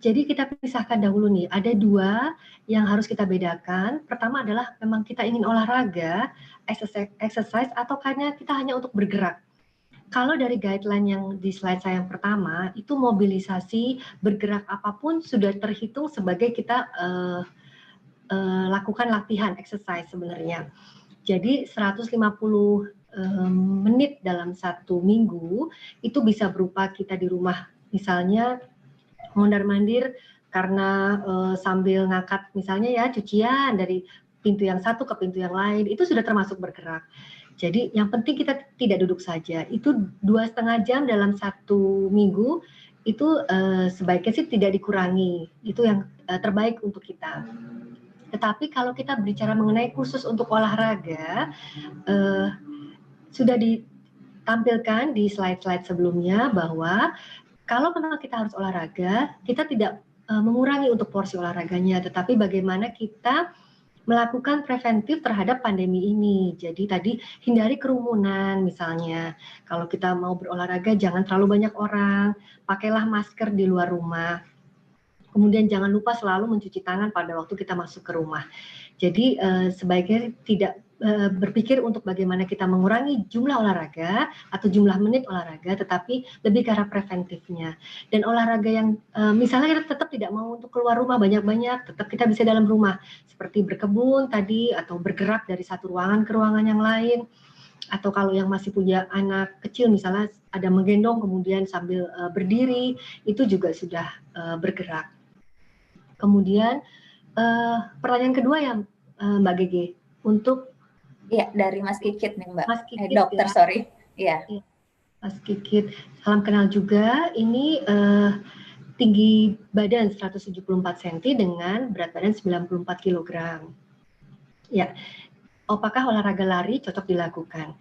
Jadi kita pisahkan dahulu nih, ada 2 yang harus kita bedakan. Pertama adalah memang kita ingin olahraga, exercise atau karena kita hanya untuk bergerak. Kalau dari guideline yang di slide saya yang pertama, itu mobilisasi bergerak apapun sudah terhitung sebagai kita lakukan latihan exercise sebenarnya. Jadi 150 menit dalam 1 minggu itu bisa berupa kita di rumah, misalnya mondar-mandir karena sambil ngangkat misalnya ya cucian dari pintu yang satu ke pintu yang lain, itu sudah termasuk bergerak. Jadi yang penting kita tidak duduk saja. Itu 2,5 jam dalam 1 minggu itu sebaiknya sih tidak dikurangi. Itu yang terbaik untuk kita. Tetapi kalau kita bicara mengenai khusus untuk olahraga, sudah ditampilkan di slide-slide sebelumnya bahwa kalau memang kita harus olahraga, kita tidak mengurangi untuk porsi olahraganya, tetapi bagaimana kita melakukan preventif terhadap pandemi ini. Jadi tadi hindari kerumunan misalnya. Kalau kita mau berolahraga jangan terlalu banyak orang, pakailah masker di luar rumah. Kemudian jangan lupa selalu mencuci tangan pada waktu kita masuk ke rumah. Jadi sebaiknya tidak berpikir untuk bagaimana kita mengurangi jumlah olahraga atau jumlah menit olahraga, tetapi lebih ke arah preventifnya. Dan olahraga yang misalnya kita tetap tidak mau untuk keluar rumah banyak-banyak, tetap kita bisa dalam rumah, seperti berkebun tadi, atau bergerak dari satu ruangan ke ruangan yang lain, atau kalau yang masih punya anak kecil misalnya ada menggendong kemudian sambil berdiri, itu juga sudah bergerak. Kemudian pertanyaan kedua ya Mbak Gege, untuk ya dari Mas Kikit nih Mbak. Mas Kikit, dokter, ya. sorry. Iya. Mas Kikit, salam kenal juga. Ini tinggi badan 174 cm dengan berat badan 94 kg. Ya, apakah olahraga lari cocok dilakukan?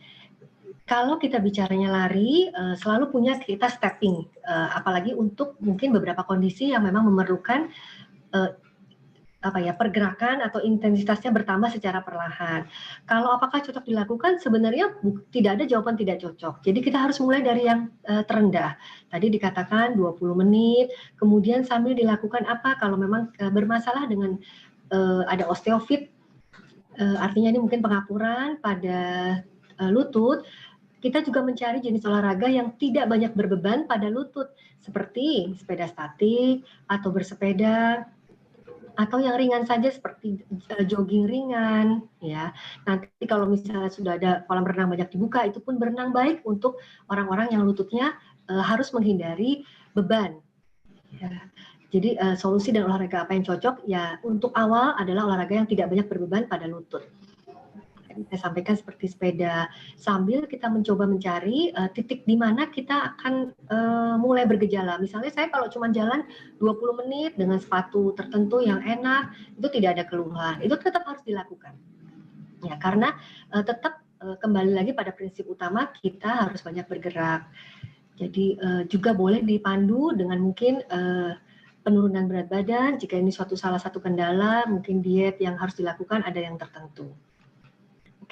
Kalau kita bicaranya lari, selalu punya kita stepping, apalagi untuk mungkin beberapa kondisi yang memang memerlukan pergerakan atau intensitasnya bertambah secara perlahan. Kalau apakah cocok dilakukan, sebenarnya tidak ada jawaban tidak cocok. Jadi kita harus mulai dari yang terendah. Tadi dikatakan 20 menit, kemudian sambil dilakukan apa kalau memang bermasalah dengan ada osteofit, artinya ini mungkin pengapuran pada lutut. Kita juga mencari jenis olahraga yang tidak banyak berbeban pada lutut, seperti sepeda statik atau bersepeda, atau yang ringan saja seperti jogging ringan, ya. Nanti kalau misalnya sudah ada kolam renang banyak dibuka, itu pun berenang baik untuk orang-orang yang lututnya harus menghindari beban. Ya. Jadi solusi dan olahraga apa yang cocok? Ya, untuk awal adalah olahraga yang tidak banyak berbeban pada lutut. Saya sampaikan seperti sepeda, sambil kita mencoba mencari titik di mana kita akan mulai bergejala. Misalnya saya kalau cuma jalan 20 menit dengan sepatu tertentu yang enak, itu tidak ada keluhan. Itu tetap harus dilakukan. Ya, karena tetap kembali lagi pada prinsip utama, kita harus banyak bergerak. Jadi juga boleh dipandu dengan mungkin penurunan berat badan, jika ini salah satu kendala, mungkin diet yang harus dilakukan ada yang tertentu.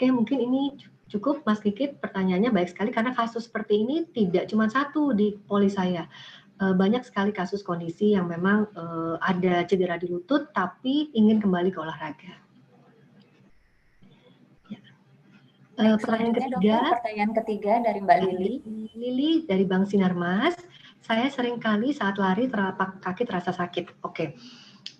Oke, mungkin ini cukup Mas Kikit, pertanyaannya baik sekali karena kasus seperti ini tidak cuma satu di poli saya. Banyak sekali kasus kondisi yang memang ada cedera di lutut tapi ingin kembali ke olahraga. Ya. Pertanyaan ketiga dari Mbak Lili. Lili dari Bank Sinarmas. Saya sering kali saat lari telapak kaki terasa sakit. Oke.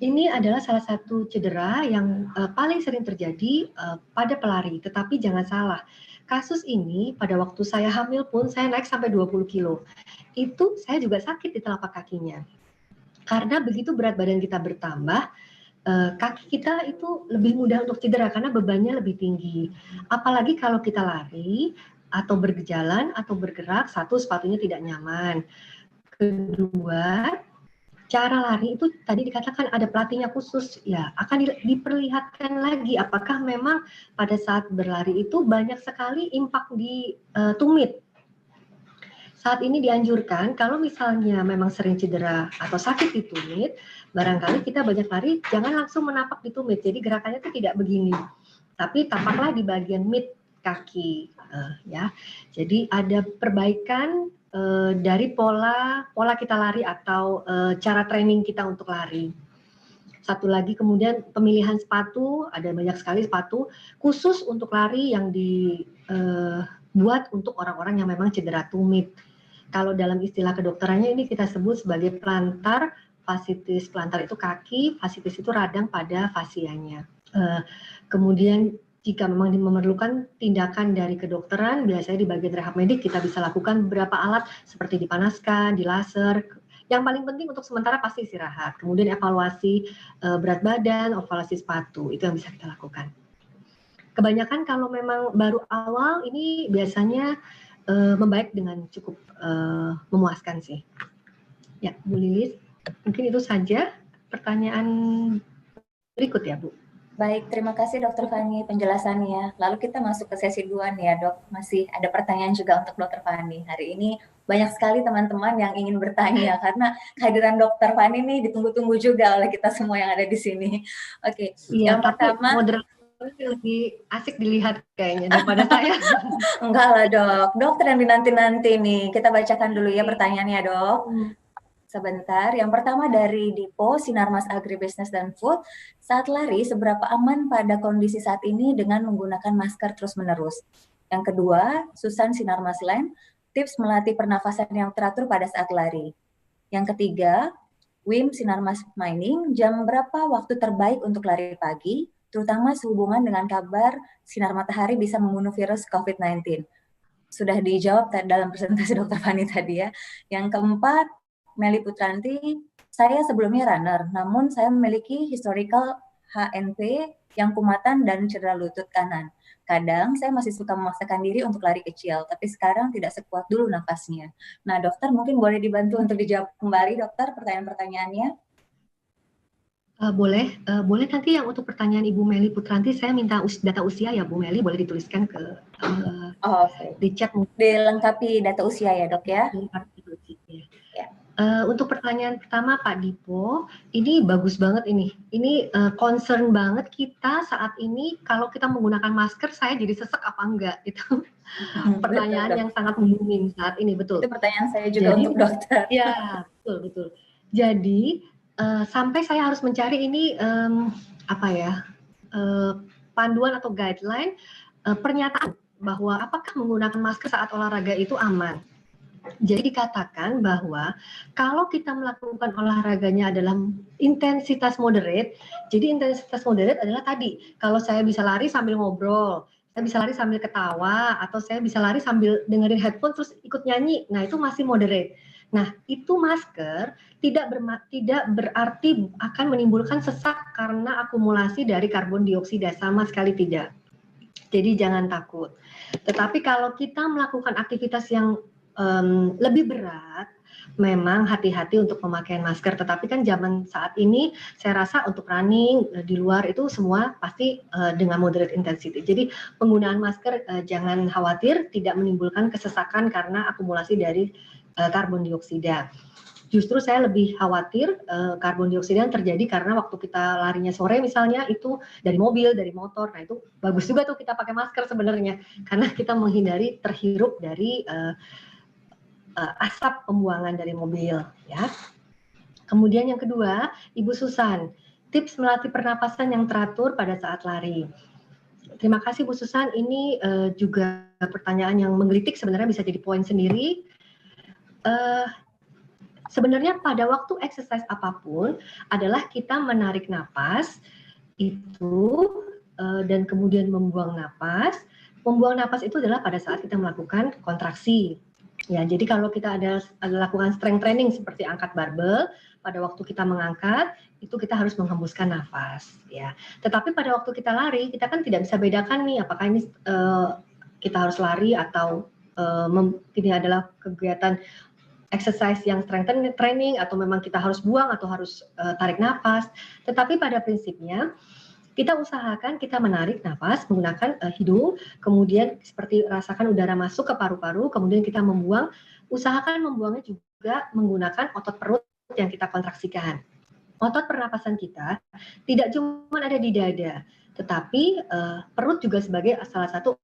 Ini adalah salah satu cedera yang paling sering terjadi pada pelari, tetapi jangan salah, kasus ini pada waktu saya hamil pun saya naik sampai 20 kilo. Itu saya juga sakit di telapak kakinya. Karena begitu berat badan kita bertambah, kaki kita itu lebih mudah untuk cedera karena bebannya lebih tinggi. Apalagi kalau kita lari atau berjalan atau bergerak, satu, sepatunya tidak nyaman. Kedua, cara lari itu tadi dikatakan ada pelatihnya khusus, ya akan diperlihatkan lagi apakah memang pada saat berlari itu banyak sekali impact di tumit. Saat ini dianjurkan kalau misalnya memang sering cedera atau sakit di tumit, barangkali kita banyak lari jangan langsung menapak di tumit, jadi gerakannya itu tidak begini, tapi tapaklah di bagian mid kaki, ya. Jadi ada perbaikan dari pola kita lari atau cara training kita untuk lari. Satu lagi kemudian pemilihan sepatu, ada banyak sekali sepatu khusus untuk lari yang dibuat untuk orang-orang yang memang cedera tumit. Kalau dalam istilah kedokterannya ini kita sebut sebagai plantar fasciitis. Plantar itu kaki, fasciitis itu radang pada fasianya. Kemudian jika memang memerlukan tindakan dari kedokteran, biasanya di bagian rehab medik kita bisa lakukan beberapa alat seperti dipanaskan, di laser. Yang paling penting untuk sementara pasti istirahat. Kemudian evaluasi berat badan, evaluasi sepatu, itu yang bisa kita lakukan. Kebanyakan kalau memang baru awal ini biasanya membaik dengan cukup memuaskan sih. Ya, Bu Lilis, mungkin itu saja pertanyaan berikut ya, Bu. Baik, terima kasih Dr. Fani penjelasannya. Lalu kita masuk ke sesi 2 nih ya Dok. Masih ada pertanyaan juga untuk Dr. Fani. Hari ini banyak sekali teman-teman yang ingin bertanya karena kehadiran Dr. Fani nih ditunggu-tunggu juga oleh kita semua yang ada di sini. Oke, yang pertama moderator lebih asik dilihat kayaknya daripada saya. Enggak lah Dok, dokter yang dinanti-nanti nih. Kita bacakan dulu ya pertanyaannya Dok. Sebentar, yang pertama dari Dipo, Sinarmas Agribusiness dan Food. Saat lari, seberapa aman pada kondisi saat ini dengan menggunakan masker terus-menerus? Yang kedua, Susan Sinarmas Land, tips melatih pernafasan yang teratur pada saat lari. Yang ketiga, Wim Sinarmas Mining, jam berapa waktu terbaik untuk lari pagi, terutama sehubungan dengan kabar sinar matahari bisa membunuh virus COVID-19? Sudah dijawab dalam presentasi Dr. Fani tadi ya. Yang keempat, Meli Putranti, saya sebelumnya runner, namun saya memiliki historical HNP yang kumatan dan cedera lutut kanan. Kadang saya masih suka memaksakan diri untuk lari kecil, tapi sekarang tidak sekuat dulu nafasnya. Nah, dokter mungkin boleh dibantu untuk dijawab kembali, dokter, pertanyaan-pertanyaannya? Boleh nanti yang untuk pertanyaan Ibu Meli Putranti, saya minta data usia ya Bu Meli, boleh dituliskan ke di chat. Dilengkapi data usia ya dok ya? Ya. Untuk pertanyaan pertama Pak Dipo, ini bagus banget ini. Ini concern banget kita saat ini kalau kita menggunakan masker, saya jadi sesek apa enggak? Itu pertanyaan yang sangat booming saat ini, betul. Itu pertanyaan saya juga untuk dokter. Ya, betul. Jadi sampai saya harus mencari ini panduan atau guideline pernyataan bahwa apakah menggunakan masker saat olahraga itu aman. Jadi dikatakan bahwa kalau kita melakukan olahraganya adalah intensitas moderate, jadi intensitas moderate adalah tadi, kalau saya bisa lari sambil ngobrol, saya bisa lari sambil ketawa, atau saya bisa lari sambil dengerin headphone terus ikut nyanyi, nah itu masih moderate. Nah, itu masker tidak berarti akan menimbulkan sesak karena akumulasi dari karbon dioksida, sama sekali tidak. Jadi jangan takut. Tetapi kalau kita melakukan aktivitas yang lebih berat, memang hati-hati untuk pemakaian masker. Tetapi kan zaman saat ini, saya rasa untuk running di luar itu semua pasti dengan moderate intensity. Jadi penggunaan masker jangan khawatir, tidak menimbulkan kesesakan karena akumulasi dari karbon dioksida. Justru saya lebih khawatir karbon dioksida yang terjadi karena waktu kita larinya sore misalnya itu dari mobil, dari motor. Nah itu bagus juga tuh kita pakai masker sebenarnya karena kita menghindari terhirup dari asap pembuangan dari mobil, ya. Kemudian yang kedua, Ibu Susan, tips melatih pernapasan yang teratur pada saat lari. Terima kasih Bu Susan, ini juga pertanyaan yang menggelitik, sebenarnya bisa jadi poin sendiri. Sebenarnya pada waktu exercise apapun adalah kita menarik napas itu dan kemudian membuang napas. Membuang napas itu adalah pada saat kita melakukan kontraksi. Ya, jadi kalau kita ada lakukan strength training seperti angkat barbel, pada waktu kita mengangkat itu kita harus menghembuskan nafas, ya. Tetapi pada waktu kita lari, kita kan tidak bisa bedakan nih apakah ini kita harus lari atau ini adalah kegiatan exercise yang strength training atau memang kita harus buang atau harus tarik nafas. Tetapi pada prinsipnya kita usahakan kita menarik nafas menggunakan hidung, kemudian seperti rasakan udara masuk ke paru-paru, kemudian kita membuang, usahakan membuangnya juga menggunakan otot perut yang kita kontraksikan. Otot pernapasan kita tidak cuma ada di dada, tetapi perut juga sebagai salah satu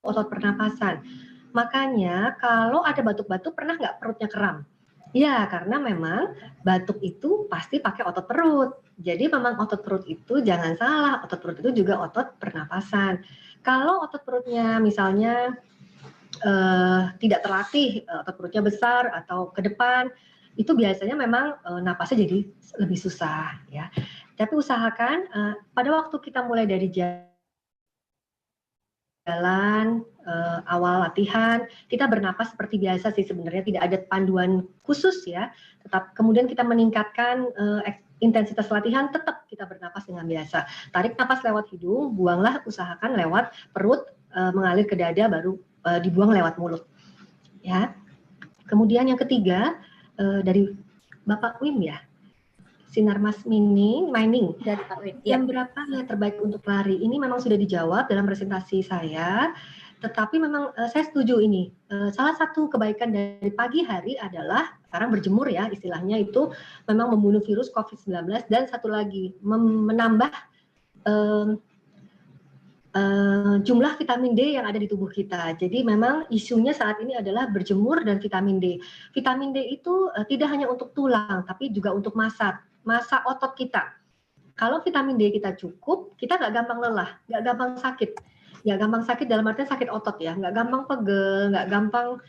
otot pernapasan. Makanya kalau ada batuk-batuk pernah nggak perutnya kram? Ya, karena memang batuk itu pasti pakai otot perut. Jadi memang otot perut itu jangan salah, otot perut itu juga otot pernapasan. Kalau otot perutnya misalnya tidak terlatih, otot perutnya besar atau ke depan, itu biasanya memang napasnya jadi lebih susah, ya. Tapi usahakan pada waktu kita mulai dari jalan awal latihan, kita bernapas seperti biasa sih sebenarnya, tidak ada panduan khusus ya. Tetap kemudian kita meningkatkan intensitas latihan, tetap kita bernapas dengan biasa. Tarik napas lewat hidung, buanglah usahakan lewat perut, mengalir ke dada, baru dibuang lewat mulut. Ya. Kemudian yang ketiga dari Bapak Wim ya, Sinarmas Mining dari Pak Wim. Jam berapa yang terbaik untuk lari? Ini memang sudah dijawab dalam presentasi saya, tetapi memang saya setuju ini. Salah satu kebaikan dari pagi hari adalah sekarang berjemur ya, istilahnya itu memang membunuh virus COVID-19 dan satu lagi menambah jumlah vitamin D yang ada di tubuh kita. Jadi memang isunya saat ini adalah berjemur dan vitamin D. Vitamin D itu tidak hanya untuk tulang, tapi juga untuk massa otot kita. Kalau vitamin D kita cukup, kita nggak gampang lelah, nggak gampang sakit. Nggak gampang sakit dalam artian sakit otot ya, nggak gampang pegel, nggak gampang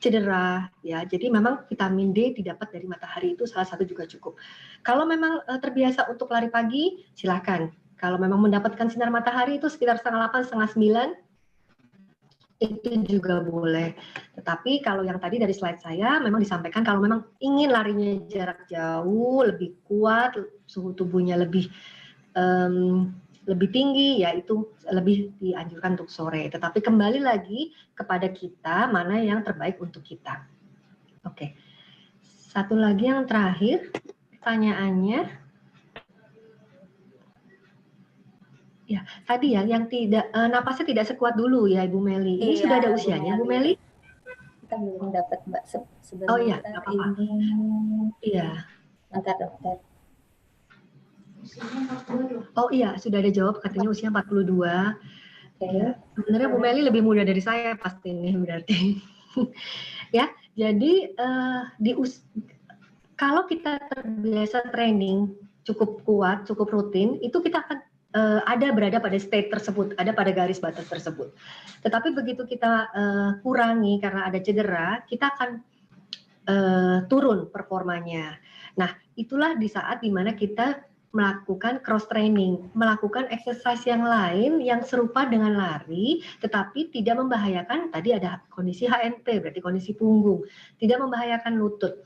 cedera ya. Jadi memang vitamin D didapat dari matahari itu salah satu juga cukup. Kalau memang terbiasa untuk lari pagi, silakan. Kalau memang mendapatkan sinar matahari itu sekitar 7:30, 8:30, 9, itu juga boleh. Tetapi kalau yang tadi dari slide saya memang disampaikan kalau memang ingin larinya jarak jauh, lebih kuat, suhu tubuhnya lebih lebih tinggi, yaitu lebih dianjurkan untuk sore. Tetapi kembali lagi kepada kita mana yang terbaik untuk kita. Oke. Satu lagi yang terakhir, pertanyaannya. Ya, tadi ya yang tidak napasnya tidak sekuat dulu ya Ibu Meli. Ini sudah ada usianya Bu Meli? Kita belum dapat Mbak sebentar. Oh iya, nggak apa-apa. Iya. Angkat dokter. Oh iya, sudah ada jawab katanya usia 42. Ya, sebenarnya Bu Meli lebih muda dari saya pasti ini berarti. Ya, jadi kalau kita terbiasa training cukup kuat, cukup rutin, itu kita akan berada pada state tersebut, ada pada garis batas tersebut. Tetapi begitu kita kurangi karena ada cedera, kita akan turun performanya. Nah, itulah di saat dimana kita melakukan cross training, melakukan exercise yang lain yang serupa dengan lari, tetapi tidak membahayakan, tadi ada kondisi HNP, berarti kondisi punggung, tidak membahayakan lutut.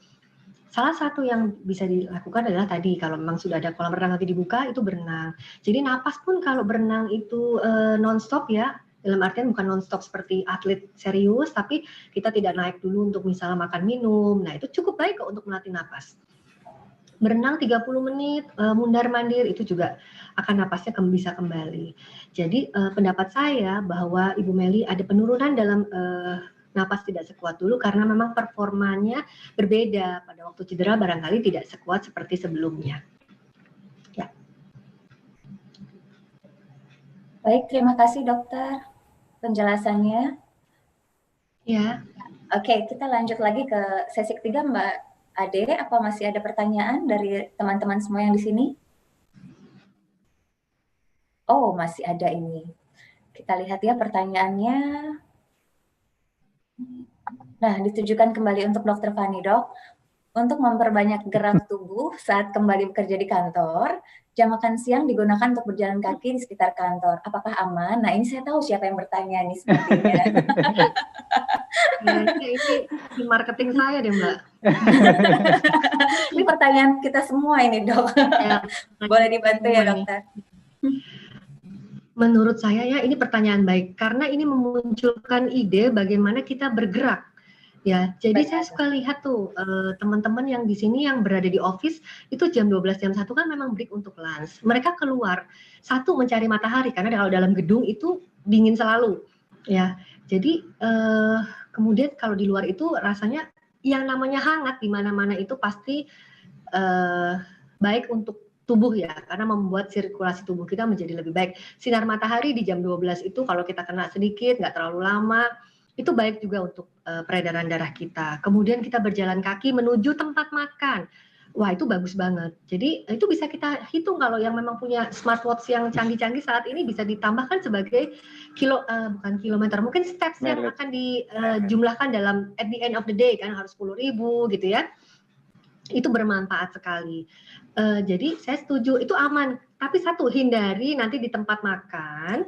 Salah satu yang bisa dilakukan adalah tadi, kalau memang sudah ada kolam renang nanti dibuka, itu berenang. Jadi napas pun kalau berenang itu non-stop ya, dalam artian bukan non-stop seperti atlet serius, tapi kita tidak naik dulu untuk misalnya makan minum, nah itu cukup baik kok untuk melatih napas. Berenang 30 menit, mundar-mandir, itu juga akan napasnya bisa kembali. Jadi pendapat saya bahwa Ibu Meli ada penurunan dalam napas tidak sekuat dulu karena memang performanya berbeda. Pada waktu cedera barangkali tidak sekuat seperti sebelumnya. Ya. Baik, terima kasih dokter penjelasannya. Ya. Oke, kita lanjut lagi ke sesi ketiga Mbak Ade. Apa masih ada pertanyaan dari teman-teman semua yang di sini? Oh, masih ada ini. Kita lihat ya pertanyaannya. Nah, ditujukan kembali untuk Dr. Fani, Dok. Untuk memperbanyak gerak tubuh saat kembali bekerja di kantor, jam makan siang digunakan untuk berjalan kaki di sekitar kantor. Apakah aman? Nah, ini saya tahu siapa yang bertanya nih sepertinya. Nah, ini marketing saya deh, Mbak. Ini pertanyaan kita semua ini, Dok. Ya, boleh dibantu ya, dokter? Menurut saya ya ini pertanyaan baik karena ini memunculkan ide bagaimana kita bergerak. Ya, jadi saya suka lihat tuh teman-teman yang di sini yang berada di office itu jam 12 jam 1 kan memang break untuk lunch. Mereka keluar satu mencari matahari karena kalau dalam gedung itu dingin selalu. Ya, jadi kemudian kalau di luar itu rasanya yang namanya hangat di mana-mana itu pasti baik untuk tubuh ya, karena membuat sirkulasi tubuh kita menjadi lebih baik. Sinar matahari di jam 12 itu kalau kita kena sedikit, nggak terlalu lama, itu baik juga untuk peredaran darah kita. Kemudian kita berjalan kaki menuju tempat makan. Wah, itu bagus banget. Jadi itu bisa kita hitung kalau yang memang punya smartwatch yang canggih-canggih saat ini bisa ditambahkan sebagai bukan kilometer, mungkin steps yang akan dijumlahkan dalam at the end of the day kan harus 10.000 gitu ya. Itu bermanfaat sekali. Jadi saya setuju itu aman. Tapi satu, hindari nanti di tempat makan.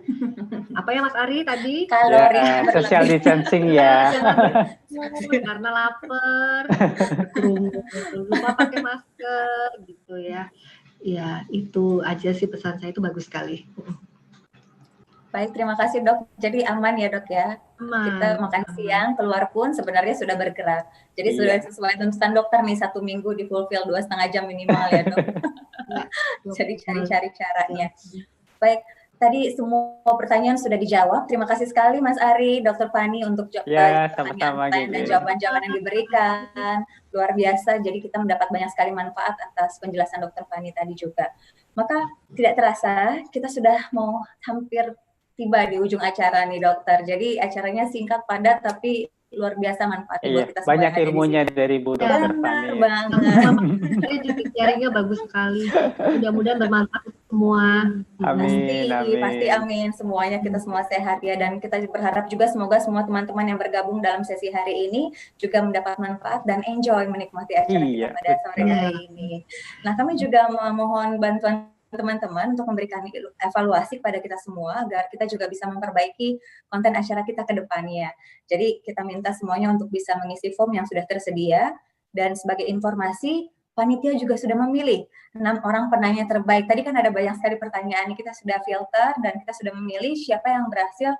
Apa ya Mas Ari tadi? Kalori. Ya, social distancing ya. Karena lapar, lupa pakai masker gitu ya. Ya itu aja sih pesan saya, itu bagus sekali. Baik, terima kasih Dok. Jadi aman ya Dok ya. Kita makan siang, keluar pun sebenarnya sudah bergerak. Jadi sudah sesuai tuntutan dokter nih 1 minggu di fulfill 2,5 jam minimal ya Dok. Jadi cari-cari caranya. Baik, tadi semua pertanyaan sudah dijawab. Terima kasih sekali Mas Ari, Dr. Fani untuk pertanyaan dan jawaban-jawaban yang diberikan. Luar biasa, jadi kita mendapat banyak sekali manfaat atas penjelasan Dr. Fani tadi juga. Maka tidak terasa, kita sudah mau hampir tiba di ujung acara nih dokter. Jadi acaranya singkat, padat, tapi luar biasa manfaatnya buat kita semua. Banyak ilmunya dari Bu Dokter Fani. Benar banget. Saya juga sharingnya bagus sekali. Mudah-mudahan bermanfaat untuk semua. Amin, pasti amin. Semuanya kita semua sehat ya. Dan kita berharap juga semoga semua teman-teman yang bergabung dalam sesi hari ini juga mendapat manfaat dan enjoy menikmati acara kita pada sore hari ini. Nah, kami juga memohon bantuan teman-teman untuk memberikan evaluasi kepada kita semua agar kita juga bisa memperbaiki konten acara kita ke depannya. Jadi kita minta semuanya untuk bisa mengisi form yang sudah tersedia, dan sebagai informasi panitia juga sudah memilih 6 orang penanya terbaik. Tadi kan ada banyak sekali pertanyaan, kita sudah filter dan kita sudah memilih siapa yang berhasil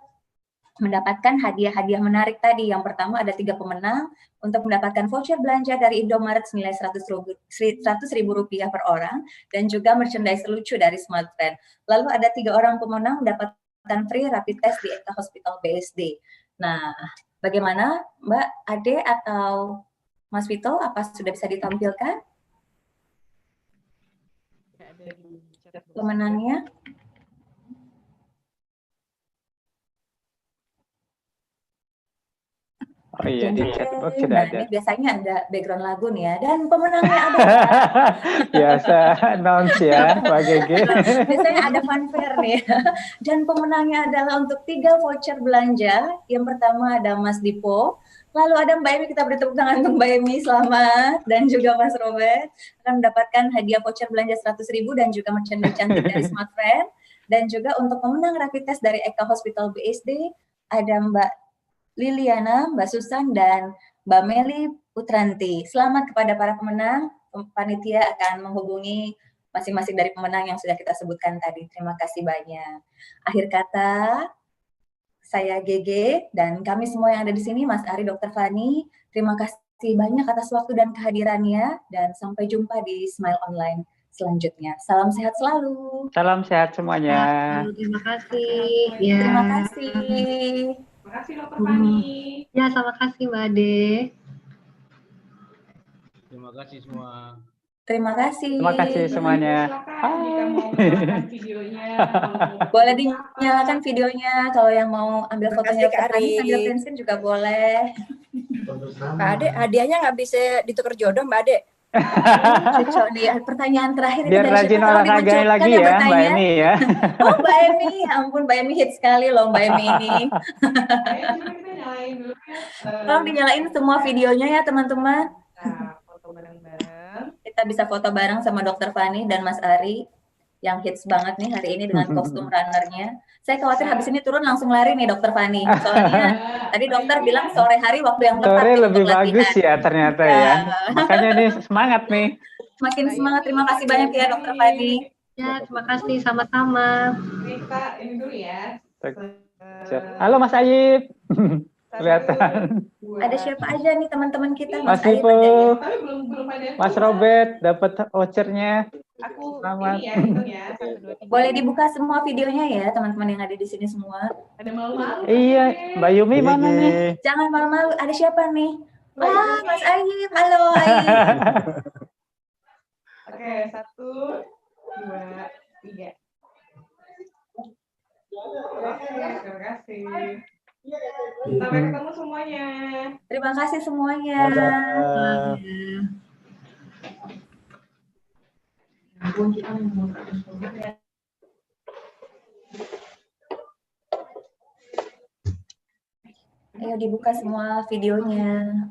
mendapatkan hadiah-hadiah menarik tadi. Yang pertama ada 3 pemenang untuk mendapatkan voucher belanja dari Indomaret senilai Rp100.000 per orang dan juga merchandise lucu dari Smartfren. Lalu ada 3 orang pemenang mendapatkan free rapid test di Eka Hospital BSD. Nah, bagaimana Mbak Ade atau Mas Vito, apa sudah bisa ditampilkan pemenangnya? Oh iya, di chatbox sudah Nah, ada. ini biasanya ada background lagu nih ya, dan pemenangnya ada. Biasa announce ya, Pak Gege. Biasanya ada fanfare nih. Dan pemenangnya adalah untuk 3 voucher belanja. Yang pertama ada Mas Dipo, lalu ada Mbak Emi, kita beri tepuk tangan untuk Mbak Emi, selamat. Dan juga Mas Robert akan mendapatkan hadiah voucher belanja 100.000 dan juga merchandise cantik dari Smartfren. Dan juga untuk pemenang rapid test dari Eka Hospital BSD ada Mbak Liliana, Mbak Susan, dan Mbak Meli Putranti. Selamat kepada para pemenang. Panitia akan menghubungi masing-masing dari pemenang yang sudah kita sebutkan tadi. Terima kasih banyak. Akhir kata, saya GG dan kami semua yang ada di sini, Mas Ari, Dr. Fani, terima kasih banyak atas waktu dan kehadirannya, dan sampai jumpa di Smile Online selanjutnya. Salam sehat selalu. Salam sehat semuanya. Terima kasih. Ya. Terima kasih. Terima kasih Dr. Fani. Ya, terima kasih Mbak Ade. Terima kasih semua. Terima kasih. Terima kasih semuanya. Jika mau menyalakan videonya, boleh dinyalakan videonya. Kalau yang mau ambil fotonya Dr. Fani sambil pensiun juga boleh. Mbak Ade, hadiahnya nggak bisa ditukar jodoh, Mbak Ade? Cocok nih. Pertanyaan terakhir biar itu rajin olahraganya lagi ya, Mbak Emi ya. Oh, Mbak Emi, ampun Mbak Emi hit sekali loh Mbak Emi ini. Tolong dinyalain semua videonya ya teman-teman. Foto bareng-bareng. Kita bisa foto bareng sama Dr. Fani dan Mas Ari yang hits banget nih hari ini dengan kostum runnernya. Saya khawatir habis ini turun langsung lari nih Dr. Fani. Soalnya tadi dokter bilang sore hari waktu yang tepat. Sore lebih bagus ya ternyata ya. Makanya nih semangat nih. Makin semangat. Terima kasih banyak ya Dr. Fani. Ya, terima kasih sama-sama. Kita ini dulu ya. Halo Mas Ayib. Kelihatan. Ada siapa aja nih teman-teman kita? Mas Ayib Ipo, ada ya? Mas Robert dapat vouchernya. Aku selamat. ini ya, hitung ya. 1, 2, 3. Boleh dibuka semua videonya ya teman-teman yang ada di sini semua. Ada malu-malu. Iya, Mbak Yumi mana nih? Jangan malu-malu. Ada siapa nih? Wah, Mas Ayib. Halo Ayib. Oke, 1, 2, 3. Terima kasih. Sampai ketemu semuanya. Terima kasih semuanya. Ayo dibuka semua videonya.